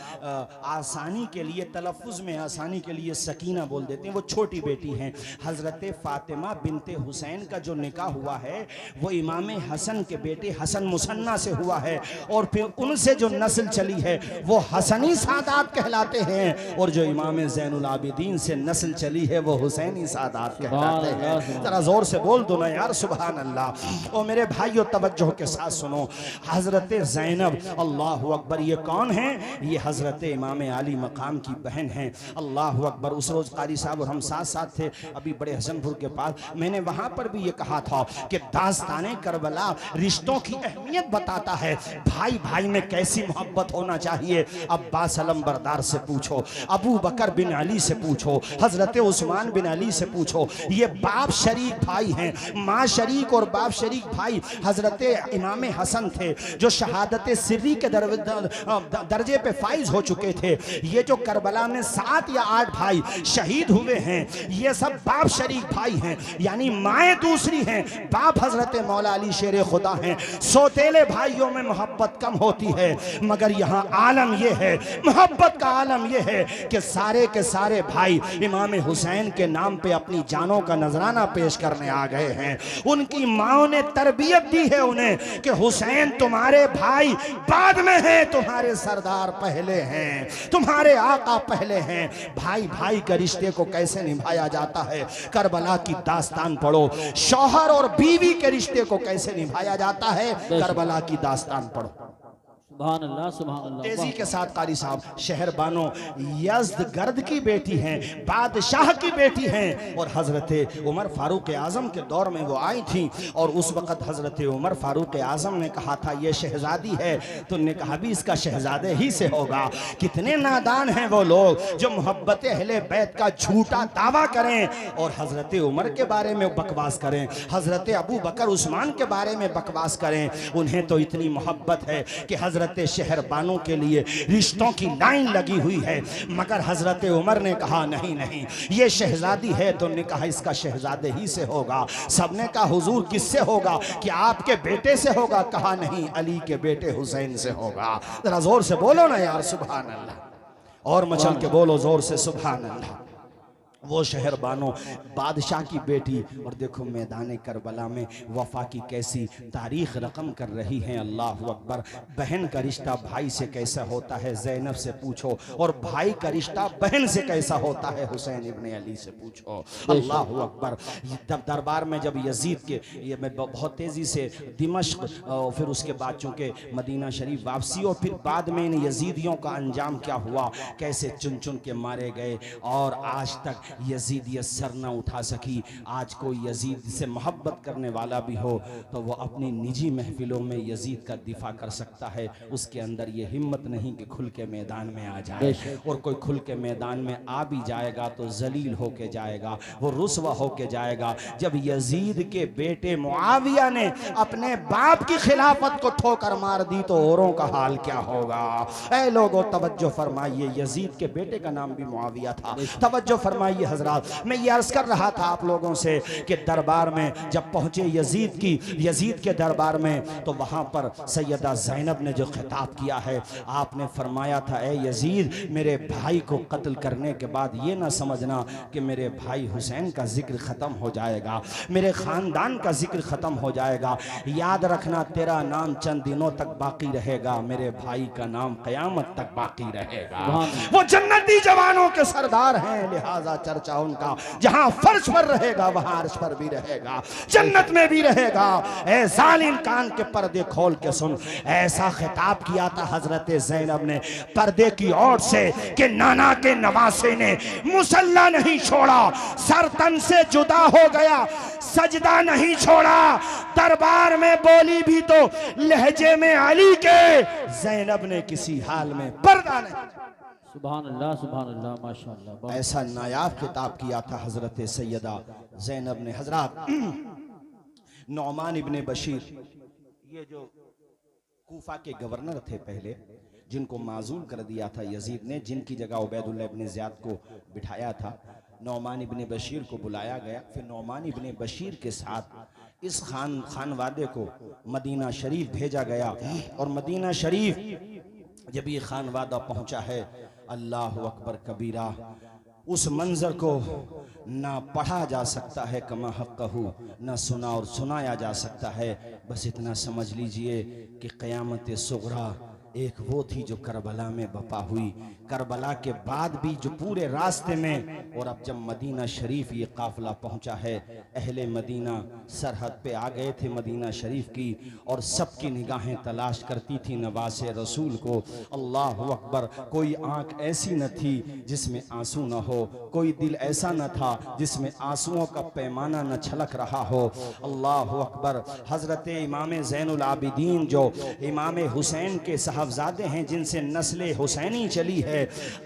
आसानी के लिए, तलफ़ुज़ में आसानी के लिए सकीना बोल देते हैं। वो छोटी बेटी हैं। हजरत फातिमा बिनते हुसैन का जो निकाह हुआ है वो इमाम हसन के बेटे हसन मुसन्ना से हुआ है, और फिर उनसे जो नस्ल चली है वो हसनी सादात कहलाते हैं, और जो इमाम ज़ैनुल आबिदीन से नस्ल चली है वो हुसैनी सादात कहलाते हैं। जरा जोर से बोल दो ना यार, सुभान अल्लाह। और मेरे भाइयों, तवज्जो के साथ सुनो। हजरत ज़ैनब, अल्लाह अकबर, ये कौन है? ये हजरत इमाम अली मकाम की बहन है। अल्लाह अकबर। उस रोज़ कारी साहब और हम साथ साथ थे अभी बड़े हसनपुर के पास। मैंने वहाँ पर भी ये कहा था कि दास्ताने करबला रिश्तों की अहमियत बताता है। भाई भाई में कैसी मोहब्बत होना चाहिए। अब्बास अलमबरदार से पूछो, अबू बकर बिन अली से पूछो, हजरत उस्मान बिन अली से पूछो। ये बाप शरीक भाई हैं, माँ शरीक और बाप शरीक भाई। हजरत इमाम हसन थे जो शहादत सिर्री के दर्जे पे फाइज हो चुके थे। ये जो करबला में 7 या 8 भाई शहीद हुए हैं, ये सब बाप शरीक भाई हैं, यानी माएँ दूसरी हैं, बाप हजरत मौला अली शेर खुदा हैं। सौतेले भाइयों में मोहब्बत कम होती है, मगर यहाँ आलम ये है, मोहब्बत का आलम ये है कि सारे के सारे भाई इमाम हुसैन के नाम पे अपनी जानों का नजराना पेश करने आ गए हैं। उनकी माओ ने तरबियत दी है उन्हें कि हुसैन तुम्हारे भाई बाद में हैं, तुम्हारे सरदार पहले हैं, तुम्हारे आका पहले हैं। भाई भाई के रिश्ते को कैसे निभाया जाता है, करबला की दास्तान पढ़ो। शौहर और बीवी के रिश्ते को कैसे निभाया जाता है, करबला की दास्तान पढ़ो।
सुभान अल्लाह, सुभान अल्लाह।
तेजी के साथ कारी साहब, शहर बानो यज़्दगर्द की बेटी हैं, बादशाह की बेटी हैं, और हजरत उमर फारूक आजम के दौर में वो आई थी। और उस वक़्त हजरत उमर फारूक आजम ने कहा था ये शहजादी है, तो ने कहा भी इसका शहजादे ही से होगा। कितने नादान हैं वो लोग जो मोहब्बत अहले बैत का झूठा दावा करें और हजरत उमर के बारे में बकवास करें, हजरत अबू बकर उस्मान के बारे में बकवास करें। उन्हें तो इतनी मोहब्बत है कि हजरत शहर बानों के लिए रिश्तों की लाइन लगी हुई है, मगर हजरत उमर ने कहा नहीं नहीं, ये शहजादी है, तो ने कहा इसका शहजादे ही से होगा। सबने कहा हुजूर किससे होगा? कि आपके बेटे से होगा। कहा नहीं, अली के बेटे हुसैन से होगा। जरा जोर से बोलो ना यार, सुभान अल्लाह, और मचल के बोलो जोर से सुभान अल्लाह। वो शहर बानो बादशाह की बेटी, और देखो मैदान करबला में वफा की कैसी तारीख रकम कर रही हैं। अल्लाह अकबर। बहन का रिश्ता भाई से कैसा होता है, ज़ैनब से पूछो, और भाई का बहन से कैसा होता है, हुसैन इब्न अली से पूछो। अल्लाह अकबर। दरबार में जब यजीद के, ये मैं बहुत तेज़ी से दिमश्क और फिर उसके बाद चूँकि मदीना शरीफ वापसी, और फिर बाद में इन यजीदियों का अंजाम क्या हुआ, कैसे चुन चुन के मारे गए, और आज तक यजीद ये सर न उठा सकी। आज कोई यजीद से मोहब्बत करने वाला भी हो तो वो अपनी निजी महफिलों में यजीद का दिफा कर सकता है, उसके अंदर ये हिम्मत नहीं कि खुल के मैदान में आ जाए, और कोई खुल के मैदान में आ भी जाएगा तो जलील होके जाएगा, वो रुसवा होके जाएगा। जब यजीद के बेटे मुआविया ने अपने बाप की खिलाफत को ठोकर मार दी तो औरों का हाल क्या होगा। ऐ लोगों तवज्जो फरमाइए, यजीद के बेटे का नाम भी मुआविया था। तवज्जो फरमाइए हजरात, मैं ये अर्ज कर रहा था आप लोगों से कि दरबार में जब पहुंचे यजीद के दरबार में, तो वहां पर सैयदा ज़ैनब ने जो खिताब किया है, आपने फरमाया था ए यजीद, मेरे भाई को कत्ल करने के बाद ये ना समझना कि मेरे भाई हुसैन का जिक्र ख़त्म हो जाएगा, मेरे ख़ानदान का जिक्र ख़त्म हो जाएगा। याद रखना तेरा नाम चंद दिनों तक बाकी रहेगा, मेरे भाई का नाम क़यामत तक बाकी रहेगा। वो जन्नती जवानों के सरदार हैं, लिहाजा चर्चा उनका जहां फर्श पर रहेगा वहां अर्श पर भी रहेगा, जन्नत में भी रहेगा। ऐ जालिम कान के पर्दे खोल के सुन, ऐसा खिताब किया था हजरत ज़ैनब ने पर्दे की ओर से कि नाना के नवासे ने मुसल्ला नहीं छोड़ा, सर तन से जुदा हो गया, सजदा नहीं छोड़ा, दरबार में बोली भी तो लहजे में अली के, ज़ैनब ने किसी हाल में पर्दा नहीं।
सुभान अल्लाह माशाअल्लाह। बहुत
ऐसा नायाब खिताब किया था हजरत सैयदा ज़ैनब ने। हजरत नौमान इब्ने बशीर, ये जो कूफा के गवर्नर थे पहले, जिनको माजूल कर दिया था यजीद ने, जिनकी जगह उबैदुल्लाह इब्ने ज़ियाद को बिठाया था, नौमान इब्ने बशीर को बुलाया गया। फिर नौमान इब्ने बशीर के साथ इस खानवादे को मदीना शरीफ भेजा गया। और मदीना शरीफ जब ये खानवादा पहुंचा है, अल्लाह अकबर कबीरा, उस मंजर को ना पढ़ा जा सकता है कमा हक़्क़हू, ना सुना और सुनाया जा सकता है। बस इतना समझ लीजिए कि क़यामत सुग़रा एक वो थी जो करबला में बपा हुई। करबला के बाद भी जो पूरे रास्ते में, और अब जब मदीना शरीफ ये काफिला पहुंचा है, अहले मदीना सरहद पे आ गए थे मदीना शरीफ की, और सबकी निगाहें तलाश करती थी नवासे रसूल को। अल्लाह अकबर, कोई आंख ऐसी न थी जिसमें आंसू न हो, कोई दिल ऐसा न था जिसमें आंसुओं का पैमाना न छलक रहा हो। अल्लाह अकबर। हजरत इमाम ज़ैनुल आबिदीन जो इमाम हुसैन के साहबजादे हैं, जिनसे नस्ल हुसैनी चली है,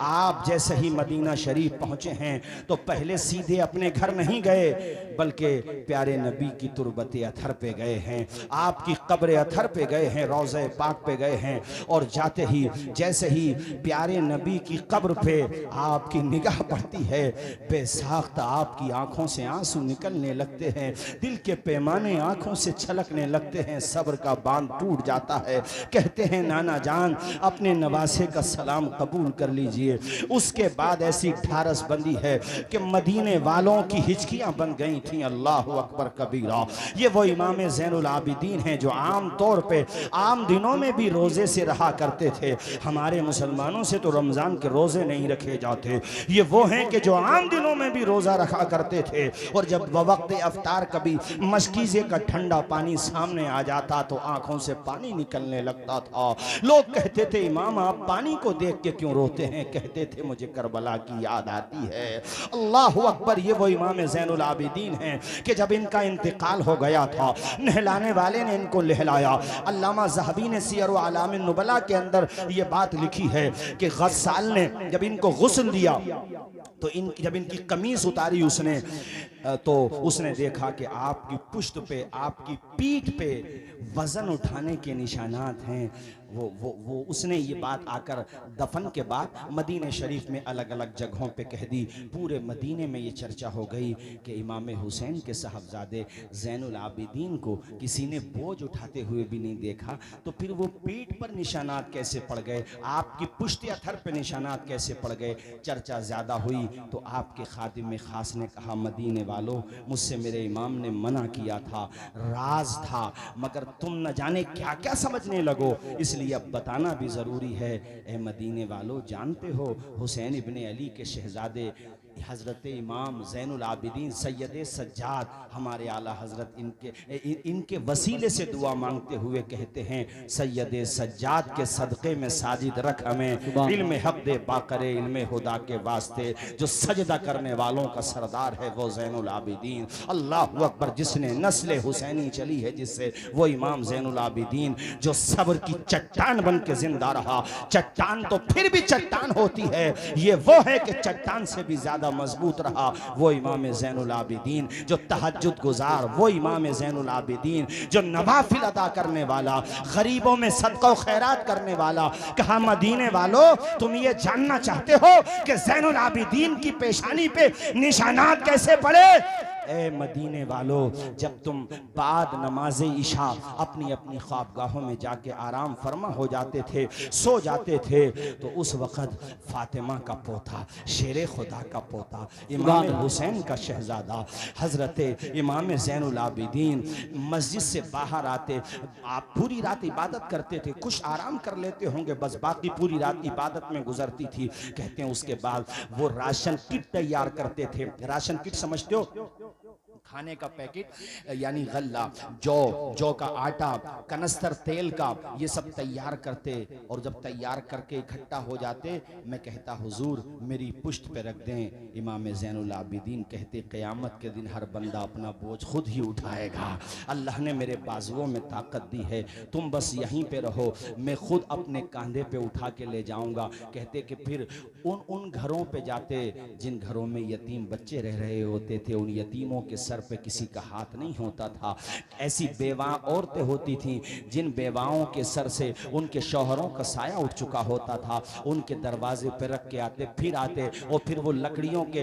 आप जैसे ही मदीना शरीफ पहुंचे हैं तो पहले सीधे अपने घर नहीं गए, बल्कि प्यारे नबी की तुरबत अथर पे गए हैं, आपकी कब्र अथर पे गए हैं, रोज़े पाक पे गए हैं। और जाते ही जैसे ही प्यारे नबी की कब्र पे आपकी निगाह पड़ती है, बेसाख्ता आपकी आंखों से आंसू निकलने लगते हैं, दिल के पैमाने आंखों से छलकने लगते हैं, सब्र का बांध टूट जाता है। कहते हैं नाना जान अपने नवासे का सलाम कबूल कर लीजिए। उसके बाद ऐसी ढारस बंदी है कि मदीने वालों की हिचकियां बन गई थी। अल्लाह अकबर कबीरा। ये वो इमाम ज़ैनुल आबिदीन हैं जो आम तौर पे आम दिनों में भी रोजे से रहा करते थे। हमारे मुसलमानों से तो रमजान के रोजे नहीं रखे जाते, ये वो हैं कि जो आम दिनों में भी रोजा रखा करते थे। और जब वक्त अफ्तार कभी मशकीज़े का ठंडा पानी सामने आ जाता तो आंखों से पानी निकलने लगता था। लोग कहते थे इमाम आप पानी को देख के क्यों रोते हैं? कहते थे मुझे करबला की याद आती है। अल्लाह अकबर। ये वो इमाम ज़ैनुल आबिदीन हैं कि जब इनका इंतकाल हो गया था, नहलाने वाले ने इनको लहलाया। अल्लामा ज़हबी ने सियर व आलाम नुबला के अंदर ये बात लिखी है कि गस्साल ने जब इनको गुस्ल दिया तो जब इनकी कमीज उतारी उसने, तो उसने देखा कि आपकी पुश्त पे, आपकी पीठ पे वजन उठाने के निशानात हैं। वो उसने ये बात आकर दफन के बाद मदीने शरीफ में अलग अलग जगहों पे कह दी। पूरे मदीने में ये चर्चा हो गई कि इमाम हुसैन के साहबजादे ज़ैनुल आबिदीन को किसी ने बोझ उठाते हुए भी नहीं देखा, तो फिर वो पीठ पर निशानात कैसे पड़ गए, आपकी पुश्त अथर पे निशानात कैसे पड़ गए? चर्चा ज़्यादा हुई तो आपके खादिम में ख़ास ने कहा मदीने वालों, मुझसे मेरे इमाम ने मना किया था, राज था, मगर तुम न जाने क्या क्या समझने लगो, इसलिए अब बताना भी ज़रूरी है। ए मदीने वालों, जानते हो हुसैन इब्ने अली के शहजादे हज़रत इमाम ज़ैनुल आबिदीन सैयद सज्जाद हमारे आला हज़रत इनके वसीले से दुआ मांगते हुए कहते हैं सैयद सज्जाद के सदक़े में साजिद रख हमें, इल्म हक़ दे बाक़रे इल्म खुदा के वास्ते, जो सजदा करने वालों का सरदार है वो ज़ैनुल आबिदीन। अल्लाह अकबर। जिसने नस्ल हुसैनी चली है जिससे, वो इमाम ज़ैनुल आबिदीन जो सब्र की चट्टान बन के जिंदा रहा। चट्टान तो फिर भी चट्टान होती है, ये वो है कि चट्टान से भी ज्यादा मजबूत रहा। वो इमाम ज़ैनुल आबिदीन जो तहज्जुद गुजार, वो इमाम ज़ैनुल आबिदीन जो नवाफिल अदा करने वाला, गरीबों में सदका खैरात करने वाला। कहा मदीने वालों, तुम ये जानना चाहते हो कि ज़ैनुल आबिदीन की पेशानी पे निशानात कैसे पड़े? ए मदीने वालों, जब तुम बाद नमाज इशा अपनी अपनी ख्वाबगाहों में जाके आराम फरमा हो जाते थे, सो जाते थे, तो उस वक़्त फातिमा का पोता, शेर खुदा का पोता, इमाम हुसैन का शहजादा हज़रत इमाम ज़ैनुल आबिदीन मस्जिद से बाहर आते। आप पूरी रात इबादत करते थे, कुछ आराम कर लेते होंगे, बस बाकी पूरी रात इबादत में गुजरती थी। कहते हैं उसके बाद वो राशन किट तैयार करते थे। राशन किट समझते हो? खाने का पैकेट यानी गल्ला, जौ का आटा, कनस्तर तेल का, ये सब तैयार करते और जब तैयार करके इकट्ठा हो जाते मैं कहता हुजूर मेरी पुश्त पे रख दें। इमाम ज़ैनुल आबिदीन कहते क़यामत के दिन हर बंदा अपना बोझ खुद ही उठाएगा। अल्लाह ने मेरे बाजुओं में ताकत दी है, तुम बस यहीं पे रहो, मैं खुद अपने कंधे पे उठा के ले जाऊंगा। कहते कि फिर उन घरों पे जाते जिन घरों में यतीम बच्चे रह रहे होते थे, उन यतीमों के सर पे किसी का हाथ नहीं होता था। ऐसी बेवा औरतें होती थीं जिन बेवाओं के सर से उनके शौहरों का साया उठ चुका होता था, उनके दरवाजे पे रख के आते, फिर आते और फिर वो लकड़ियों के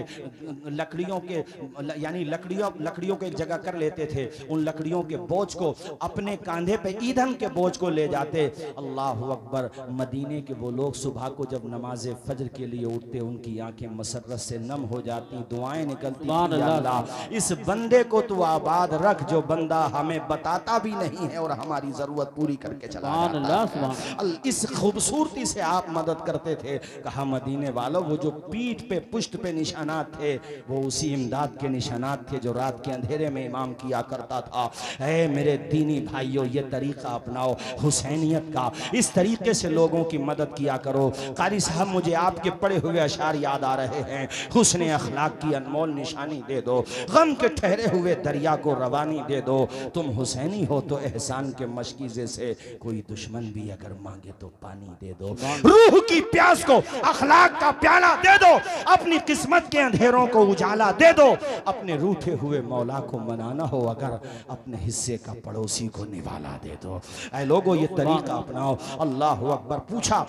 यानी लकड़ियों को एक जगह कर लेते थे, उन लकड़ियों के बोझ को अपने कंधे पे, ईंधन के बोझ को ले जाते। अल्लाह अकबर। मदीने के वो लोग सुबह को जब नमाज फजर के लिए उठते उनकी आंखें मसरत से नम हो जाती, दुआएं निकलती, अल्लाह इस बंदे को तू आबाद रख जो बंदा हमें बताता भी नहीं है और हमारी जरूरत पूरी करके चला जाता है। इस खूबसूरती से आप मदद करते थे। कहा मदीने वालों वो जो पीठ पे पुश्त पे निशानात थे वो उसी इमदाद के निशानात थे जो रात के अंधेरे में इमाम किया करता था। ऐ मेरे दीनी भाइयों, ये तरीका अपनाओ हुसैनियत का, इस तरीके से लोगों की मदद किया करो। कारी साहब मुझे आपके पढ़े हुए अशार याद आ रहे हैं। हुस्न अखलाक की अनमोल निशानी दे दो, गम के ठहरे हुए दरिया को रवानी दे दो। तुम हुसैनी हो तो एहसान के मशकीजे से कोई दुश्मन भी अगर मांगे तो पानी दे दो। रूह की प्यास को अखलाक का प्याला दे दो, अपनी किस्मत के अंधेरों को उजाला दे दो। अपने रूठे हुए मौला को मनाना हो अगर अपने हिस्से का पड़ोसी को निवाला दे दो। ऐ लोगों ये तरीका अपनाओ। अल्लाह अकबर। पूछा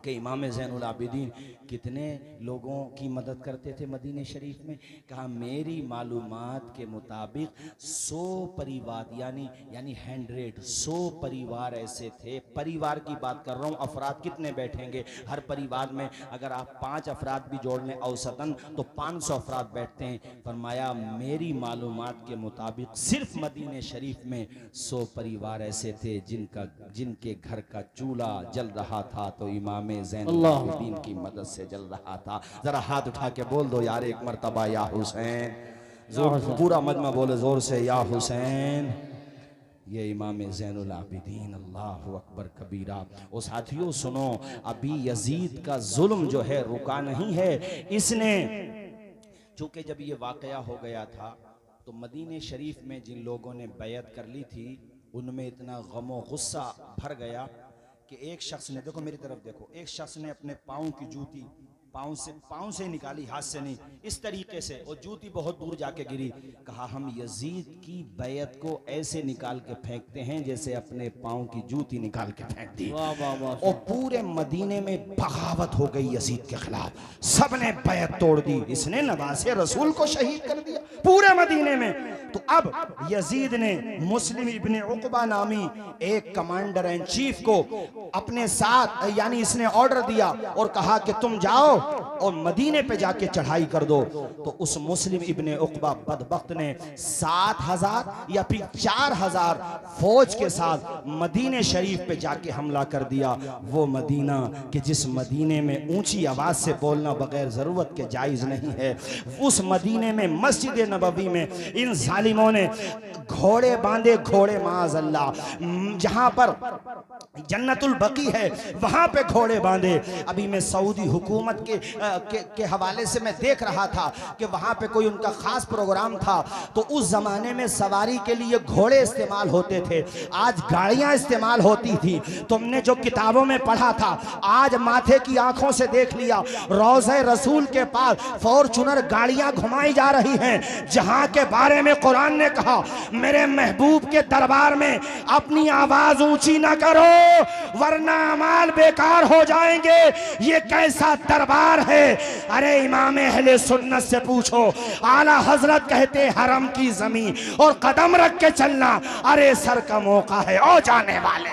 कि इमाम ज़ैनुल आबिदीन कितने लोगों की मदद करते थे मदीने शरीफ में? कहा मेरी मालूमात के मुताबिक 100 परिवार यानी 100 परिवार ऐसे थे। परिवार की बात कर रहा हूँ, अफराद कितने बैठेंगे? हर परिवार में अगर आप 5 अफराद भी जोड़ लें औसतन तो 500 अफराद बैठते हैं। फरमाया मेरी मालूमात के मुताबिक सिर्फ मदीने शरीफ में 100 परिवार ऐसे थे जिनके घर का चूल्हा जल रहा था तो इमाम ज़ैनुल आबिदीन की मदद से जल रहा था। जरा हाथ उठा के बोल दो यार एक मर्तबा या हुसैन। जोर पूरा मजमा बोले जोर से या हुसैन। ये इमाम ज़ैनुल आबिदीन। अल्लाह अकबर कबीरा। और साथियों सुनो, अभी यजीद का जुल्म जो है रुका नहीं है। इसने चूंकि जब ये वाकया हो गया था तो मदीने शरीफ में जिन लोगों ने बैत कर ली थी उनमें इतना गम और गुस्सा भर गया कि एक शख्स ने, देखो मेरी तरफ देखो, एक शख्स ने अपने पाँव की जूती पाँव से निकाली, हाथ से नहीं, इस तरीके से, और जूती बहुत दूर जाके गिरी। कहा हम यजीद की बैत को ऐसे निकाल के फेंकते हैं जैसे अपने पाँव की जूती निकाल के फेंक दी। और पूरे मदीने में बगावत हो गई यजीद के खिलाफ। सबने बैत तोड़ दी, इसने नवासे रसूल को शहीद कर दिया पूरे मदीने में। तो अब यजीद ने मुस्लिम इब्ने उक़बा नामी एक कमांडर इन चीफ को अपने साथ, यानी इसने ऑर्डर दिया और कहा कि तुम जाओ और मदीने पे जाके चढ़ाई कर दो। तो उस मुस्लिम इब्ने उक़बा बदबख्त ने 7000 या फिर 4000 फौज के साथ मदीने शरीफ पे जाके हमला कर दिया। वो मदीना कि जिस मदीने में ऊंची आवाज से बोलना बगैर जरूरत के जायज नहीं है, उस मदीने में मस्जिद नबवी में इन जालिमों ने घोड़े बांधे, घोड़े माज़ अल्लाह, जहां पर जन्नतुल बकी है वहां पे घोड़े बांधे। अभी मैं सऊदी हुकूमत के हवाले से मैं देख रहा था कि वहां पे कोई उनका खास प्रोग्राम था, तो उस जमाने में सवारी के लिए घोड़े इस्तेमाल होते थे, आज गाड़ियां इस्तेमाल होती थी। तुमने जो किताबों में पढ़ा था आज माथे की आंखों से देख लिया। रोज़े रसूल के पास फॉर्चूनर गाड़ियां घुमाई जा रही हैं, जहां के बारे में कुरान ने कहा मेरे महबूब के दरबार में अपनी आवाज ऊंची ना करो वरना अमाल बेकार हो जाएंगे। ये कैसा दरबार है? अरे इमाम अहले सुन्नत से पूछो, आला हजरत कहते हरम की जमीन और कदम रख के चलना अरे सर का मौका है। ओ जाने वाले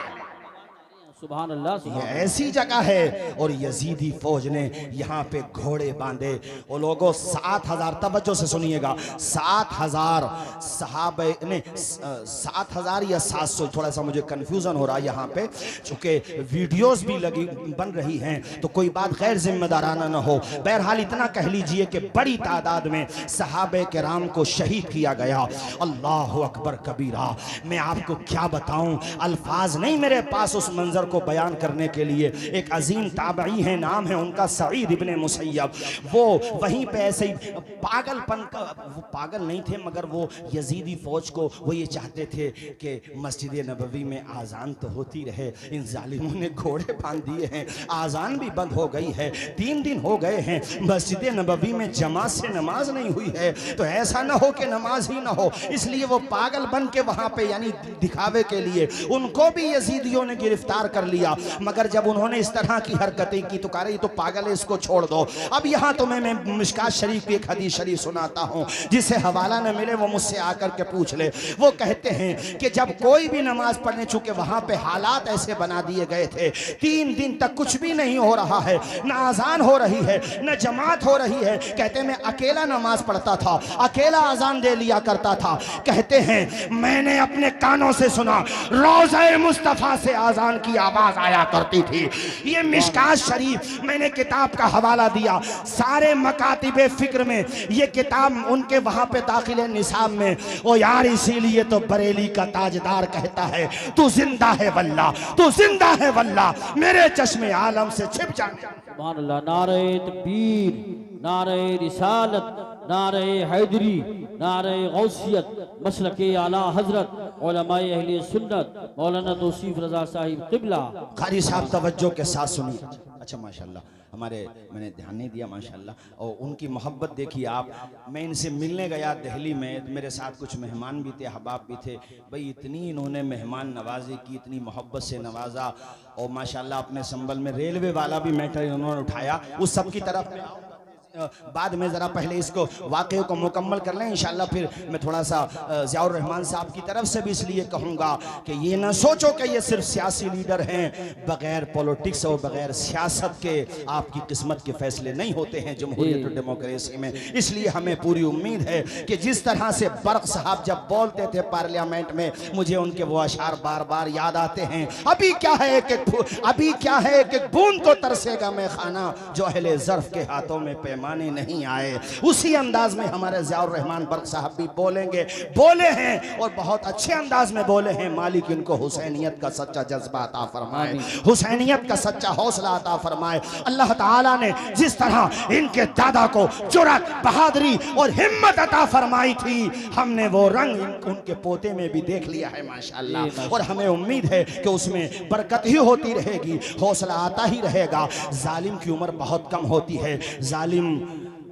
सुभान अल्लाह,
ये
सुभान
ऐसी जगह है। और यजीदी फौज ने यहाँ पे घोड़े बांधे। वो लोगों 7,000, तवज्जो से सुनिएगा, 7,000 सहाबे ने, 7,000 या 700, थोड़ा सा मुझे कंफ्यूजन हो रहा है यहाँ पे, चूंकि वीडियोस भी लगी बन रही हैं तो कोई बात गैर जिम्मेदाराना न हो। बहरहाल इतना कह लीजिए कि बड़ी तादाद में सहाबे किराम को शहीद किया गया। अल्लाह अकबर कबीरा। मैं आपको क्या बताऊं, अल्फाज नहीं मेरे पास उस मंजर को बयान करने के लिए। एक अजीम ताबई है, नाम है उनका सईद इब्ने मुसय्यब। वो वहीं पे ऐसे ही पागलपन का, वो पागल नहीं थे मगर वो यजीदी फौज को वो ये चाहते थे कि मस्जिद नबवी में आज़ान तो होती रहे। इन जालिमों ने घोड़े बांध दिए हैं, आज़ान भी बंद हो गई है, 3 दिन हो गए हैं, मस्जिद नबवी में जमात से नमाज नहीं हुई है। तो ऐसा ना हो कि नमाज ही ना हो, इसलिए वो पागल बन के वहां पे यानी दिखावे के लिए उनको भी यजीदियों ने गिरफ्तार कर लिया। मगर जब उन्होंने इस तरह की हरकतें की तो कहा रही तो पागल है, इसको छोड़ दो। अब यहाँ तो मैं मिशकात शरीफ की एक हदीस शरीफ सुनाता हूँ, जिसे हवाला न मिले वो मुझसे आकर के पूछ ले। वो कहते हैं कि जब कोई भी नमाज पढ़ने, चूंकि वहां पे हालात ऐसे बना दिए गए थे, 3 दिन तक कुछ भी नहीं हो रहा है, न आजान हो रही है न जमात हो रही है। कहते मैं अकेला नमाज पढ़ता था, अकेला आजान दे लिया करता था। कहते हैं मैंने अपने कानों से सुना रोज़े मुस्तफ़ा से आजान की आवाज आया करती थी। ये मिशकात शरीफ, मैंने किताब का हवाला दिया, सारे मकातिबे फिक्र में ये किताब उनके वहां पे दाखिल है निसाब में। ओ यार इसीलिए तो बरेली का ताजदार कहता है तू जिंदा है वल्ला, तू जिंदा है वल्ला, मेरे चश्मे आलम से छिप जाने।
सुभान अल्लाह। नारे तकबीर, नारे रिसालत, नारे हैदरी, नारे गौसियत, मसलके आला हजरत उलमाए अहले सुन्नत मौलाना तौसीफ रजा साहिब किबला।
कारी साहब तवज्जो के साथ सुनिए। अच्छा माशाल्लाह, हमारे मैंने ध्यान नहीं दिया माशाल्लाह, और उनकी मोहब्बत देखिए आप। मैं इनसे मिलने गया दिल्ली में, मेरे साथ कुछ मेहमान भी थे, अहबाब भी थे। भाई इतनी इन्होंने मेहमान नवाजी की, इतनी मोहब्बत से नवाजा, और माशाल्लाह अपने संबल में रेलवे वाला भी मैटर उन्होंने उठाया। उस सब की तरफ में बाद में ज़रा पहले इसको वाक़े को मुकम्मल कर लें, इंशाल्लाह फिर मैं थोड़ा सा ज़ियाउर रहमान साहब की तरफ से भी इसलिए कहूँगा कि ये ना सोचो कि ये सिर्फ सियासी लीडर हैं। बग़ैर पॉलिटिक्स और बग़ैर सियासत के आपकी किस्मत के फैसले नहीं होते हैं जमहूरियत और डेमोक्रेसी में। इसलिए हमें पूरी उम्मीद है कि जिस तरह से बर्क साहब जब बोलते थे पार्लियामेंट में, मुझे उनके वो अशार बार बार याद आते हैं। अभी क्या है एक बूंद को तरसेगा मैं खाना, जो अहले ज़र्फ़ के हाथों में माने नहीं आए। उसी अंदाज में हमारे ज़ियाउर रहमान बर्क साहब भी बोले हैं और बहुत अच्छे अंदाज में बोले हैं। मालिक इनको हुसैनियत का सच्चा जज्बा अता फरमाए, हुसैनियत का सच्चा हौसला अता फरमाए। अल्लाह ताला ने जिस तरह इनके दादा को जुर्रत, बहादुरी और हिम्मत अता फरमाई थी, हमने वो रंग उनके पोते में भी देख लिया है माशाअल्लाह। और हमें उम्मीद है कि उसमें बरकत ही होती रहेगी, हौसला आता ही रहेगा। जालिम की उम्र बहुत कम होती है, जालिम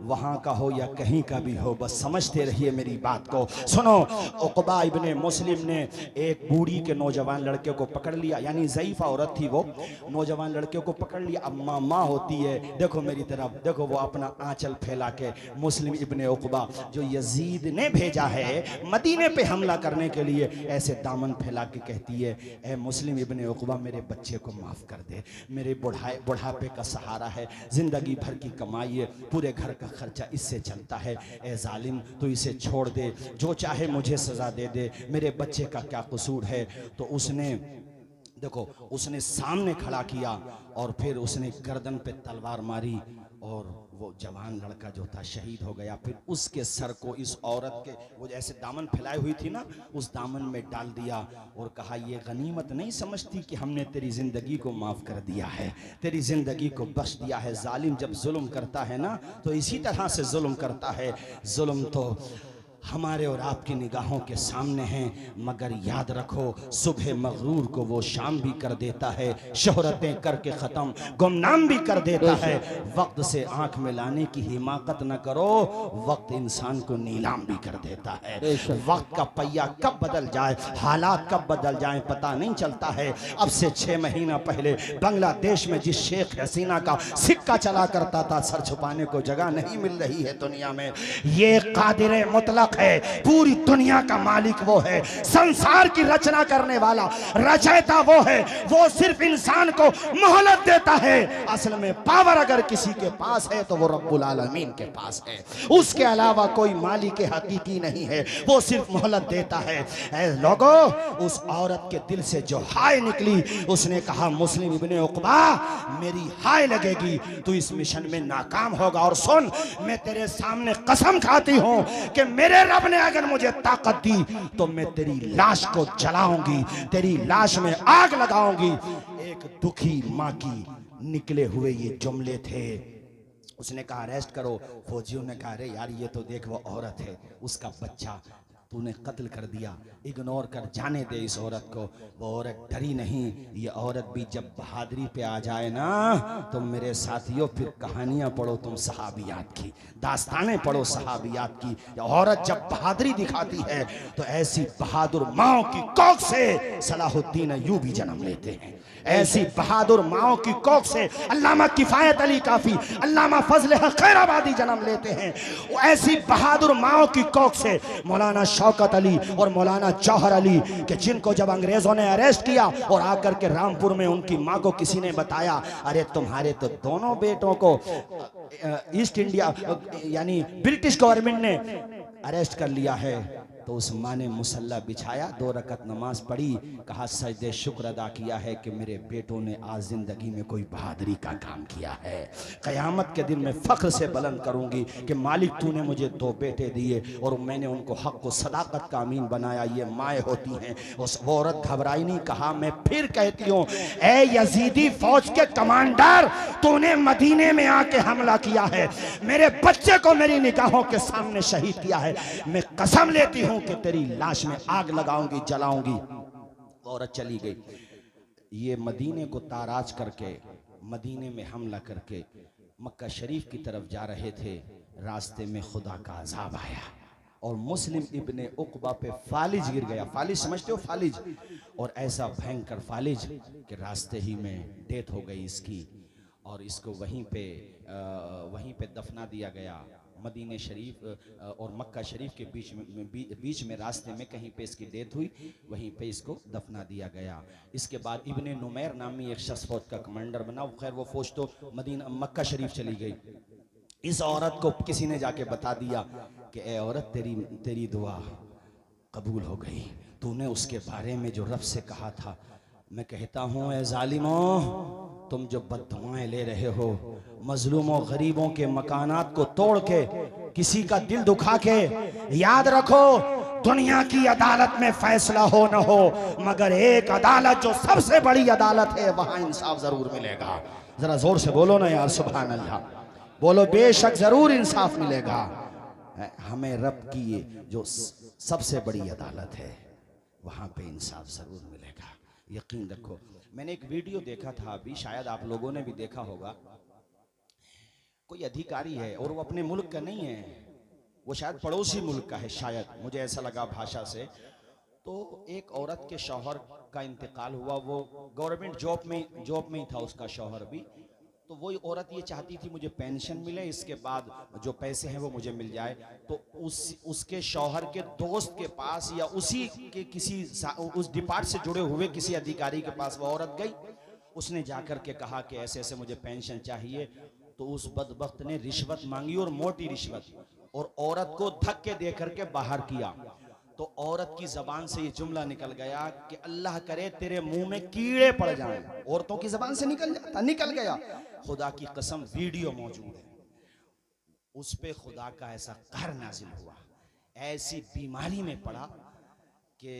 वहाँ का हो या कहीं का भी हो, बस समझते रहिए मेरी बात को। सुनो, उक़बा इब्ने मुस्लिम ने एक बूढ़ी के नौजवान लड़के को पकड़ लिया, यानी ज़ईफ़ औरत थी वो, नौजवान लड़के को पकड़ लिया। अब माँ होती है, देखो मेरी तरफ देखो, वो अपना आंचल फैला के मुस्लिम इब्ने उक़बा जो यजीद ने भेजा है मदीने पे हमला करने के लिए, ऐसे दामन फैला के कहती है, ए मुस्लिम इब्ने उक़बा मेरे बच्चे को माफ़ कर दे, मेरे बुढ़ापे का सहारा है, ज़िंदगी भर की कमाई है, पूरे घर का खर्चा इससे चलता है। ए जालिम तो इसे छोड़ दे, जो चाहे मुझे सजा दे दे, मेरे बच्चे का क्या कसूर है। तो उसने देखो, उसने सामने खड़ा किया और फिर उसने गर्दन पे तलवार मारी और वो जवान लड़का जो था शहीद हो गया। फिर उसके सर को इस औरत के, वो जैसे दामन फैलाई हुई थी ना, उस दामन में डाल दिया और कहा, ये गनीमत नहीं समझती कि हमने तेरी ज़िंदगी को माफ़ कर दिया है, तेरी ज़िंदगी को बख्श दिया है। जालिम जब जुल्म करता है ना तो इसी तरह से जुल्म करता है। जुल्म तो हमारे और आपकी निगाहों के सामने हैं, मगर याद रखो सुबह मगरूर को वो शाम भी कर देता है, शोहरतें करके ख़त्म गुमनाम भी कर देता है। वक्त से आंख मिलाने की हिमाकत न करो, वक्त इंसान को नीलाम भी कर देता है। वक्त का पहिया कब बदल जाए, हालात कब बदल जाए पता नहीं चलता है। अब से 6 महीना पहले बांग्लादेश में जिस शेख हसीना का सिक्का चला करता था, सर छुपाने को जगह नहीं मिल रही है दुनिया में। ये कादिर मुतलक हक है, पूरी दुनिया का मालिक वो है, संसार की रचना करने वाला रचयिता वो है। वो सिर्फ इंसान को मोहलत देता है। असल में पावर अगर किसी के पास है तो वो रब्बुल आलमीन के पास है, उसके अलावा कोई मालिक हकीकी नहीं है, वो सिर्फ मोहलत देता है। ऐ लोगों, उस औरत के दिल से जो हाय निकली, उसने कहा मुस्लिम इब्ने उक़बा मेरी हाय लगेगी, तू इस मिशन में नाकाम होगा। और सुन, मैं तेरे सामने कसम खाती हूं कि मेरे रब ने अगर मुझे ताकत दी तो मैं तेरी लाश को जलाऊंगी, तेरी लाश में आग लगाऊंगी। एक दुखी माँ की निकले हुए ये जुमले थे। उसने कहा अरेस्ट करो। फौजियों ने कहा अरे यार ये तो देख वो औरत है, उसका बच्चा तूने कत्ल कर दिया, इग्नोर कर, जाने दे इस औरत को। वो औरत डरी नहीं। ये औरत भी जब बहादुरी पे आ जाए ना, तो मेरे साथियों फिर कहानियां पढ़ो तुम सहाबियात की, दास्तानें पढ़ो सहाबियात की। ये औरत जब बहादुरी दिखाती है तो ऐसी बहादुर माओ की कोख से सलाहुद्दीन अय्यूबी जन्म लेते हैं। ऐसी बहादुर माओ की कोख से अल्लामा किफायत अली काफी, अल्लामा फजल हक खैराबादी जन्म लेते हैं। ऐसी बहादुर माओ की कोख से मौलाना शौकत अली और मौलाना जौहर अली, कि जिनको जब अंग्रेजों ने अरेस्ट किया और आकर के रामपुर में उनकी माँ को किसी ने बताया अरे तुम्हारे तो दोनों बेटों को ईस्ट इंडिया यानी ब्रिटिश गवर्नमेंट ने अरेस्ट कर लिया है, तो उस माँ ने मुसल्ला बिछाया, 2 रकत नमाज पढ़ी, कहा सजदे शुक्र अदा किया है कि मेरे बेटों ने आज जिंदगी में कोई बहादुरी का काम किया है। क़यामत के दिन मैं फख्र से बुलंद करूंगी कि मालिक तूने मुझे 2 बेटे दिए और मैंने उनको हक को सदाकत का अमीन बनाया। ये माएँ होती हैं। उस वो औरत घबराई नहीं। कहा मैं फिर कहती हूँ, ए यजीदी फौज के कमांडर, तूने मदीने में आके हमला किया है, मेरे बच्चे को मेरी निगाहों के सामने शहीद किया है, मैं कसम लेती हूँ कि तेरी लाश में आग लगाऊंगी, जलाऊंगी। औरत चली गई। ये मदीने को ताराज करके, मदीने में हमला करके मक्का शरीफ की तरफ जा रहे थे। रास्ते में खुदा का अजाब आया और मुस्लिम इब्ने उक़बा पे फालिज गिर गया। फालिज समझते हो? फालिज। और ऐसा भयंकर फालिज कि रास्ते ही में डेथ हो गई इसकी, और इसको वहीं पे दफना दिया गया। मदीने शरीफ और मक्का शरीफ के बीच में रास्ते में कहीं पे इसकी डेथ हुई, वहीं पे इसको दफना दिया गया। इसके बाद इब्ने नुमैर नामी एक शख्स फौज का कमांडर बना। खैर वो फौज तो मक्का शरीफ चली गई। इस औरत को किसी ने जाके बता दिया कि ए औरत, तेरी दुआ कबूल हो गई, तूने उसके बारे में जो रब से कहा था। मैं कहता हूँ ए जालिमों, तुम जो बददुआएं ले रहे हो, मजलूमों गरीबों के मकानात को तोड़ के, किसी का दिल दुखा के, याद रखो दुनिया की अदालत में फैसला हो न हो, मगर एक अदालत जो सबसे बड़ी अदालत है, वहां इंसाफ जरूर मिलेगा। जरा जोर से बोलो ना यार, सुभान अल्लाह बोलो। बेशक जरूर इंसाफ मिलेगा। हमें रब की जो सबसे बड़ी अदालत है, वहां पे इंसाफ जरूर मिलेगा, यकीन रखो। मैंने एक वीडियो देखा था अभी, शायद आप लोगों ने भी देखा होगा। कोई अधिकारी है और वो अपने मुल्क का नहीं है, वो शायद पड़ोसी मुल्क का है, शायद, मुझे ऐसा लगा भाषा से। तो एक औरत के शौहर का इंतकाल हुआ, वो गवर्नमेंट जॉब में ही था उसका शौहर भी। तो वही औरत ये चाहती थी मुझे पेंशन मिले, इसके बाद जो पैसे हैं वो मुझे मिल जाए। तो उसके शौहर के दोस्त के पास या उसी के किसी उस डिपार्ट से जुड़े हुए किसी अधिकारी के पास वो औरत गई। उसने जाकर के कहा कि ऐसे ऐसे मुझे पेंशन चाहिए। तो उस बदबख्त ने रिश्वत मांगी, और मोटी रिश्वत, और औरत को धक्के दे करके बाहर किया। तो औरत की जबान से ये जुमला निकल गया कि अल्लाह करे तेरे मुंह में कीड़े पड़ जाएं। औरतों की जबान से निकल गया। खुदा की कसम वीडियो मौजूद है, उस पे खुदा का ऐसा कहर नाजिल हुआ, ऐसी बीमारी में पड़ा कि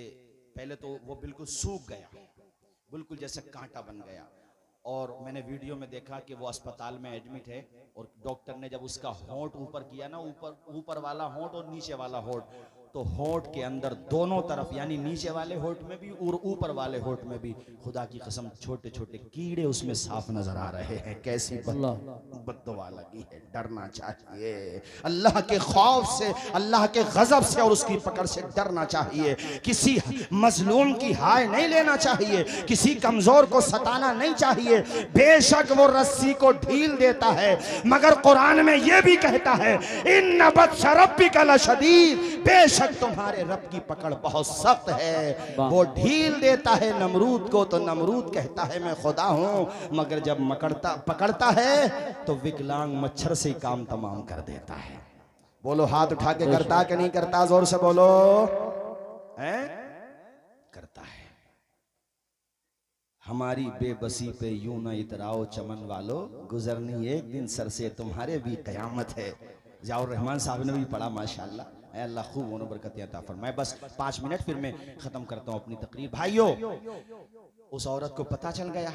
पहले तो वो बिल्कुल सूख गया, बिल्कुल जैसे कांटा बन गया। और मैंने वीडियो में देखा कि वो अस्पताल में एडमिट है, और डॉक्टर ने जब उसका होंठ ऊपर किया ना, ऊपर वाला होंठ और नीचे वाला होंठ, तो होठ के अंदर दोनों तरफ यानी नीचे वाले होठ में भी और ऊपर वाले होठ में भी खुदा की कसम छोटे छोटे कीड़े उसमें साफ नजर आ रहे हैं। कैसी बद्दुआ लगी है। डरना चाहिए अल्लाह के खौफ से, अल्लाह के गजब से और उसकी पकड़ से डरना चाहिए। किसी मजलूम की हाय नहीं लेना चाहिए, किसी कमजोर को सताना नहीं चाहिए। बेशक वो रस्सी को ढील देता है मगर कुरान में यह भी कहता है इन्न बत्श रब्बिका लशदीद, बेशक तुम्हारे रब की पकड़ बहुत सख्त है। वो ढील देता है नमरूद को तो नमरूद कहता है मैं खुदा हूं, मगर जब पकड़ता है तो विकलांग मच्छर से ही काम तमाम कर देता है। बोलो हाथ उठा के करता कि नहीं करता? जोर से बोलो। हैं? करता है। हमारी बेबसी पे यूं ना इतराओ चमन वालों, गुजरनी एक दिन सर से तुम्हारे भी कयामत है। ज़ियाउर रहमान साहब ने भी पढ़ा माशाल्लाह। अल्लाह खूब उन्हें बरकतें अता फरमाए। बस 5 मिनट फिर मैं खत्म करता हूं अपनी तकरीर। भाइयों, उस औरत को पता चल गया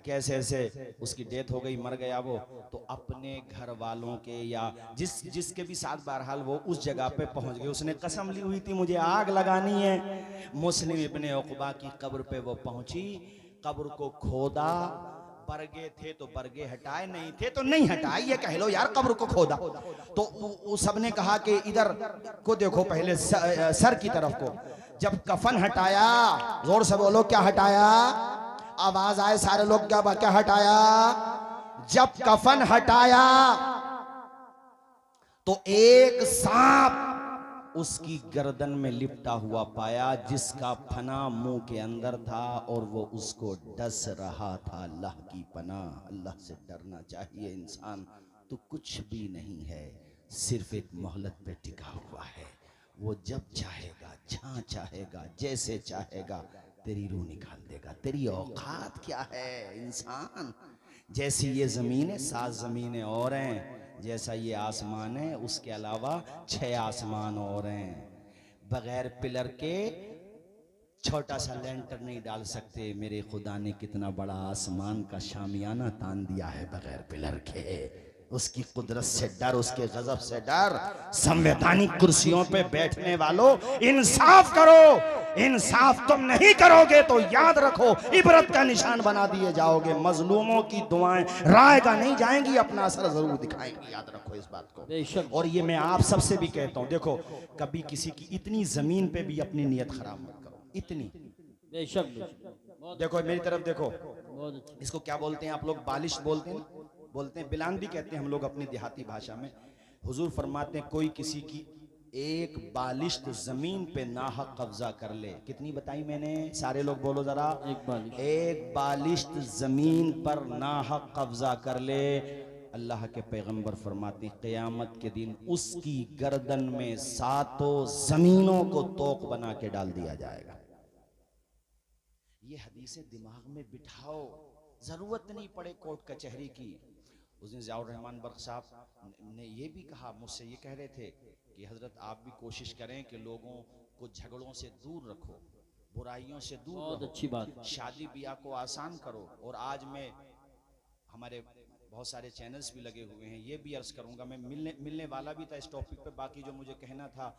कैसे ऐसे उसकी डेथ हो गई, मर गया वो, तो अपने घर वालों के या जिसके भी साथ बहरहाल वो उस जगह पे पहुंच गए। उसने कसम ली हुई थी मुझे आग लगानी है। मुस्लिम इब्ने उक़बा की कब्र पे वो पहुंची, कब्र को खोदा, बरगे थे तो बरगे हटाए, नहीं थे तो नहीं हटाए। ये कह लो यार कब्र को खोदा। तो सबने कहा कि इधर को देखो पहले सर की तरफ को। जब कफन हटाया, जोर से बोलो क्या हटाया, आवाज आए सारे लोग, क्या हटाया? जब कफन हटाया तो एक सांप उसकी गर्दन में लिपटा हुआ पाया जिसका फना मुंह के अंदर था और वो उसको डस रहा था। अल्लाह की पनाह, अल्लाह से डरना चाहिए। इंसान तो कुछ भी नहीं है, सिर्फ एक मोहलत पे टिका हुआ है। वो जब चाहेगा, जहां चाहेगा, जैसे चाहेगा तेरी रूह निकाल देगा। तेरी औकात क्या है इंसान? जैसी ये ज़मीन है 7 ज़मीनें और हैं, जैसा ये आसमान है उसके अलावा 6 आसमान और हैं। बगैर पिलर के छोटा सा लेंटर नहीं डाल सकते। मेरे खुदा ने कितना बड़ा आसमान का शामियाना तान दिया है बगैर पिलर के। उसकी कुदरत से डर, उसके गजब से डर। संवैधानिक कुर्सियों पे बैठने वालों, इंसाफ करो। इंसाफ तुम नहीं करोगे तो याद रखो इबरत का निशान बना दिए जाओगे। मजलूमों की दुआएं राय का नहीं जाएंगी, अपना असर जरूर दिखाएंगी। याद रखो इस बात को। और ये मैं आप सबसे भी कहता हूँ, देखो कभी किसी की इतनी जमीन पे भी अपनी नीयत खराब मत करो। इतनी देखो मेरी तरफ देखो, इसको क्या बोलते हैं आप लोग? बालिश बोलते हैं, बिलान भी कहते हैं हम लोग अपनी देहाती भाषा में। हुजूर फरमाते हैं कोई किसी की एक बालिश्त जमीन पे नाहक कब्जा कर ले। कितनी बताई मैंने? सारे लोग बोलो जरा। एक बालिश्त जमीन पर नाहक कब्जा कर ले, अल्लाह के पैगंबर फरमाते हैं क़यामत के दिन उसकी गर्दन में 7 जमीनों को तोक बना के डाल दिया जाएगा। ये हदीसें दिमाग में बिठाओ, जरूरत नहीं पड़े कोर्ट कचहरी की। उस दिन ज़ियाउर रहमान बख्श साहब ने ये भी कहा, मुझसे ये कह रहे थे कि हजरत आप भी कोशिश करें कि लोगों को झगड़ों से दूर रखो, बुराइयों से दूर रखो।
अच्छी बात।
शादी ब्याह को आसान करो। और आज मैं, हमारे बहुत सारे चैनल्स भी लगे हुए हैं, ये भी अर्ज करूंगा, मैं मिलने वाला भी था इस टॉपिक पे। बाकी जो मुझे कहना था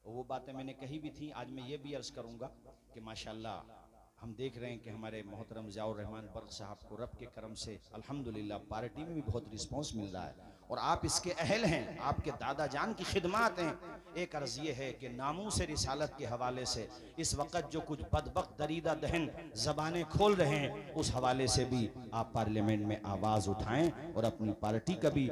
वो बातें मैंने कही भी थी। आज मैं ये भी अर्ज करूंगा कि माशाल्लाह हम देख रहे हैं कि हमारे मोहतरम ज़ियाउर रहमान बर्क साहब को रब के करम से अल्हम्दुलिल्लाह पार्टी में भी बहुत रिस्पांस मिल रहा है और आप इसके अहल हैं, आपके दादा जान की खिदमत हैं। एक अर्ज़ ये है कि नामूस रिसालत के हवाले से इस वक्त जो कुछ बदबख्त दरीदा दहन ज़बानें खोल रहे हैं, उस हवाले से भी आप पार्लियामेंट में आवाज़ उठाएं और अपनी पार्टी का भी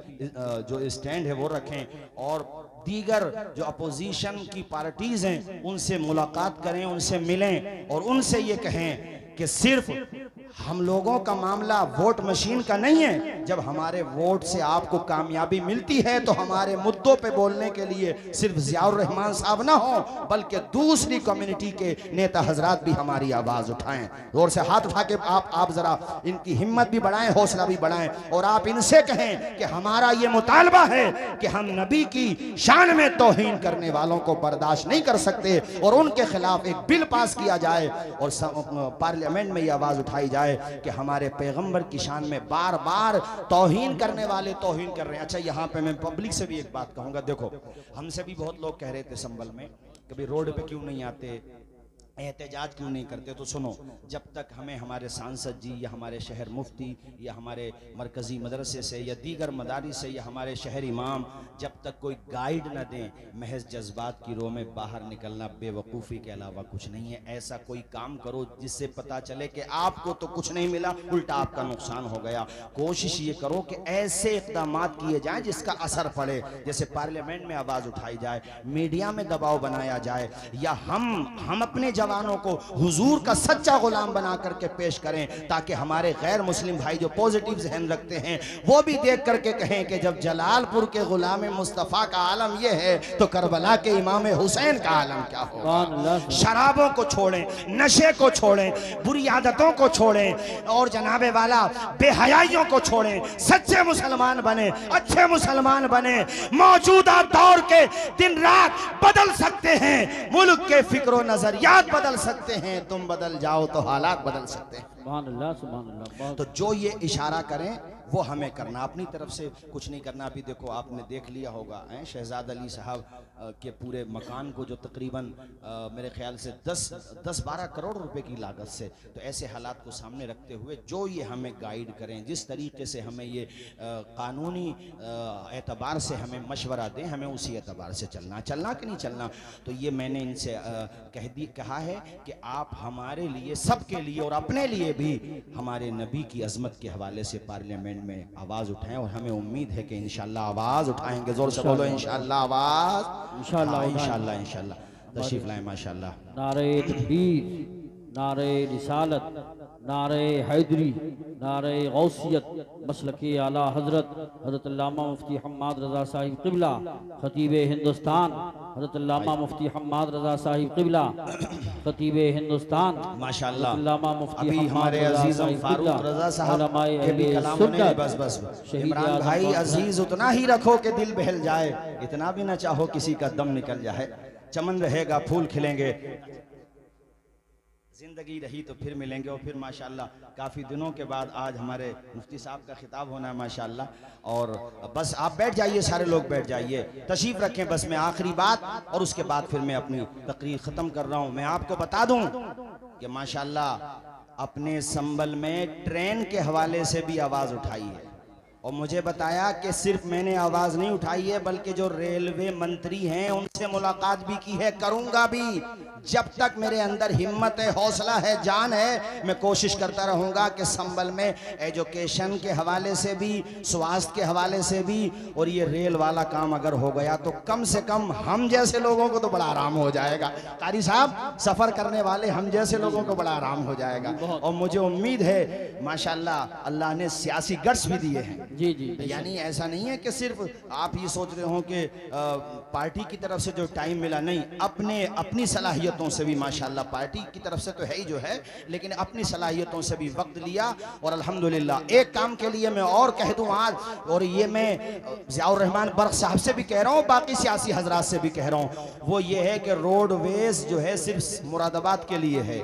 जो स्टैंड है वो रखें। और दीगर जो अपोजिशन की पार्टीज़ हैं उनसे मुलाकात करें, उनसे मिलें और उनसे ये कहें कि सिर्फ हम लोगों का मामला वोट मशीन का नहीं है। जब हमारे वोट से आपको कामयाबी मिलती है तो हमारे मुद्दों पे बोलने के लिए सिर्फ ज़ियाउर रहमान साहब ना हो, बल्कि दूसरी कम्युनिटी के नेता हजरात भी हमारी आवाज़ उठाएं। जोर से हाथ उठा के आप जरा इनकी हिम्मत भी बढ़ाएं, हौसला भी बढ़ाएं और आप इनसे कहें कि हमारा ये मुतालबा है कि हम नबी की शान में तौहीन करने वालों को बर्दाश्त नहीं कर सकते और उनके खिलाफ एक बिल पास किया जाए और पार्लियामेंट में ये आवाज़ उठाई जाए कि हमारे पैगंबर की शान में बार बार तौहीन करने वाले तौहीन कर रहे हैं। अच्छा, यहाँ पे मैं पब्लिक से भी एक बात कहूँगा। देखो, हमसे भी बहुत लोग कह रहे थे संबल में कि कभी रोड पे क्यों नहीं आते, एहतजाज क्यों नहीं करते? तो सुनो, जब तक हमें हमारे सांसद जी या हमारे शहर मुफ्ती या हमारे मरकज़ी मदरसे से या दीगर मदारिस से या हमारे शहर इमाम जब तक कोई गाइड न दें, महज जज्बात की रो में बाहर निकलना बेवकूफ़ी के अलावा कुछ नहीं है। ऐसा कोई काम करो जिससे पता चले कि आपको तो कुछ नहीं मिला, उल्टा आपका नुकसान हो गया। कोशिश ये करो कि ऐसे इक़दाम किए जाएं जिसका असर पड़े, जैसे पार्लियामेंट में आवाज़ उठाई जाए, मीडिया में दबाव बनाया जाए, या हम अपने जवानों को हुजूर का सच्चा गुलाम बना करके पेश करें, ताकि हमारे गैर मुस्लिम भाई जो पॉजिटिव जहन रखते हैं वो भी देख करके कहें कि जब जलालपुर के गुलाम मुस्तफ़ा का आलम यह है तो करबला के इमाम हुसैन का आलम क्या होगा। शराबों को छोड़ें, नशे को छोड़ें, बुरी आदतों को छोड़ें और जनाबे वाला बेहयाइयों को छोड़ें, सच्चे मुसलमान बने, अच्छे मुसलमान बने। मौजूदा दौर के दिन रात बदल सकते हैं, मुल्क के फिक्र व नजरियात बदल सकते हैं, तुम बदल जाओ तो हालात बदल सकते हैं।
सुभान अल्लाह, सुभान अल्लाह।
तो जो ये इशारा करें वो हमें करना, अपनी तरफ से कुछ नहीं करना। अभी देखो आपने देख लिया होगा शहजाद अली साहब के पूरे मकान को जो तकरीबन मेरे ख्याल से 10-12 करोड़ रुपए की लागत से, तो ऐसे हालात को सामने रखते हुए जो ये हमें गाइड करें, जिस तरीके से हमें ये कानूनी एतबार से हमें मशवरा दें, हमें उसी एतबार से चलना कि नहीं चलना। तो ये मैंने इनसे कहा है कि आप हमारे लिए, सबके लिए और अपने लिए भी हमारे नबी की अजमत के हवाले से पार्लियामेंट में आवाज उठाएं, और हमें उम्मीद है कि इंशाल्लाह आवाज उठाएंगे। जोर से बोलो इंशाल्लाह, आवाज इंशाल्लाह, इंशाल्लाह, इंशाल्लाह। तशरीफ लाएं माशाल्लाह।
नारे तकबीर, नारे रिसालत, नारे हैदरी, नारे गौसियत, मसलके आला हजरत हजरत अल्लामा मुफ्ती हम्माद रज़ा साहिब क़िबला, खतीब हिंदुस्तान हजरत अल्लामा मुफ्ती हम्माद रज़ा साहिब क़िबला, खतीब हिंदुस्तान
माशाल्लाह।
अल्लामा मुफ्ती
अभी हमारे अजीज़ फारूक रज़ा साहब के भी कलामों ने बस इमरान भाई अजीज उतना ही रखो कि दिल बहल जाए, इतना भी ना चाहो किसी का दम निकल जाए। चमन रहेगा, फूल खिलेंगे, जिंदगी रही तो फिर मिलेंगे। और फिर माशाल्लाह काफ़ी दिनों के बाद आज हमारे मुफ्ती साहब का खिताब होना है माशाल्लाह। और बस आप बैठ जाइए, सारे लोग बैठ जाइए, तशरीफ रखें। बस मैं आखिरी बात और उसके बाद फिर मैं अपनी तकरीर ख़त्म कर रहा हूँ। मैं आपको बता दूँ कि माशाल्लाह अपने संबल में ट्रेन के हवाले से भी आवाज़ उठाई है, और मुझे बताया कि सिर्फ मैंने आवाज़ नहीं उठाई है बल्कि जो रेलवे मंत्री हैं उनसे मुलाकात भी की है, करूंगा भी। जब तक मेरे अंदर हिम्मत है, हौसला है, जान है, मैं कोशिश करता रहूंगा कि संबल में एजुकेशन के हवाले से भी, स्वास्थ्य के हवाले से भी, और ये रेल वाला काम अगर हो गया तो कम से कम हम जैसे लोगों को तो बड़ा आराम हो जाएगा। कारी साहब, सफ़र करने वाले हम जैसे लोगों को बड़ा आराम हो जाएगा। और मुझे उम्मीद है माशाल्लाह अल्लाह ने सियासी गट्स भी दिए हैं।
जी जी,
यानी ऐसा नहीं है कि सिर्फ आप ये सोच रहे हो कि पार्टी की तरफ से जो टाइम मिला, नहीं, अपनी सलाहियतों से भी माशाल्लाह, पार्टी की तरफ से तो है ही जो है, लेकिन अपनी सलाहियतों से भी वक्त लिया। और अल्हम्दुलिल्लाह एक काम के लिए मैं और कह दूं आज, और ये मैं ज़ियाउर रहमान बर्क साहब से भी कह रहा हूँ, बाकी सियासी हजरात से भी कह रहा हूँ, वो ये है कि रोडवेज जो है सिर्फ मुरादाबाद के लिए है।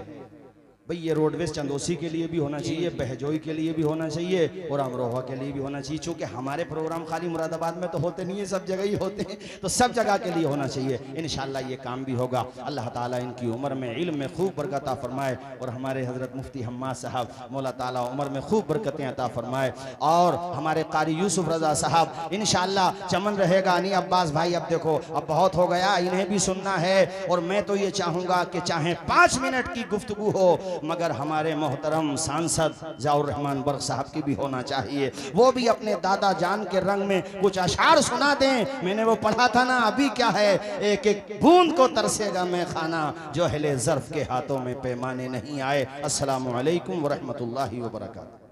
भाई ये रोडवेज चंदोसी के लिए भी होना चाहिए, बहजोई के लिए भी होना चाहिए, और अमरोहा के लिए भी होना चाहिए। चूँकि हमारे प्रोग्राम खाली मुरादाबाद में तो होते नहीं है, सब जगह ही होते हैं, तो सब जगह के लिए होना चाहिए। इंशाल्लाह ये काम भी होगा। अल्लाह ताला इनकी उम्र में, इल्म में खूब बरकत अता फरमाए, और हमारे हज़रत मुफ्ती हम्माद साहब मौला ताला उम्र में खूब बरकतें अता फरमाए, और हमारे कारी यूसुफ रज़ा साहब इंशाल्लाह चमन रहेगा। नहीं अब्बास भाई, अब देखो अब बहुत हो गया, इन्हें भी सुनना है, और मैं तो ये चाहूँगा कि चाहे 5 मिनट की गुफ्तगू हो, मगर हमारे मोहतरम सांसद ज़ियाउर रहमान बर्क साहब की भी होना चाहिए। वो भी अपने दादा जान के रंग में कुछ अशार सुना दें। मैंने वो पढ़ा था ना, अभी क्या है, एक एक बूंद को तरसेगा मैं खाना, जो अहले ज़र्फ़ के हाथों में पैमाने नहीं आए। अस्सलामु अलैकुम व रहमतुल्लाहि व बरकातहू।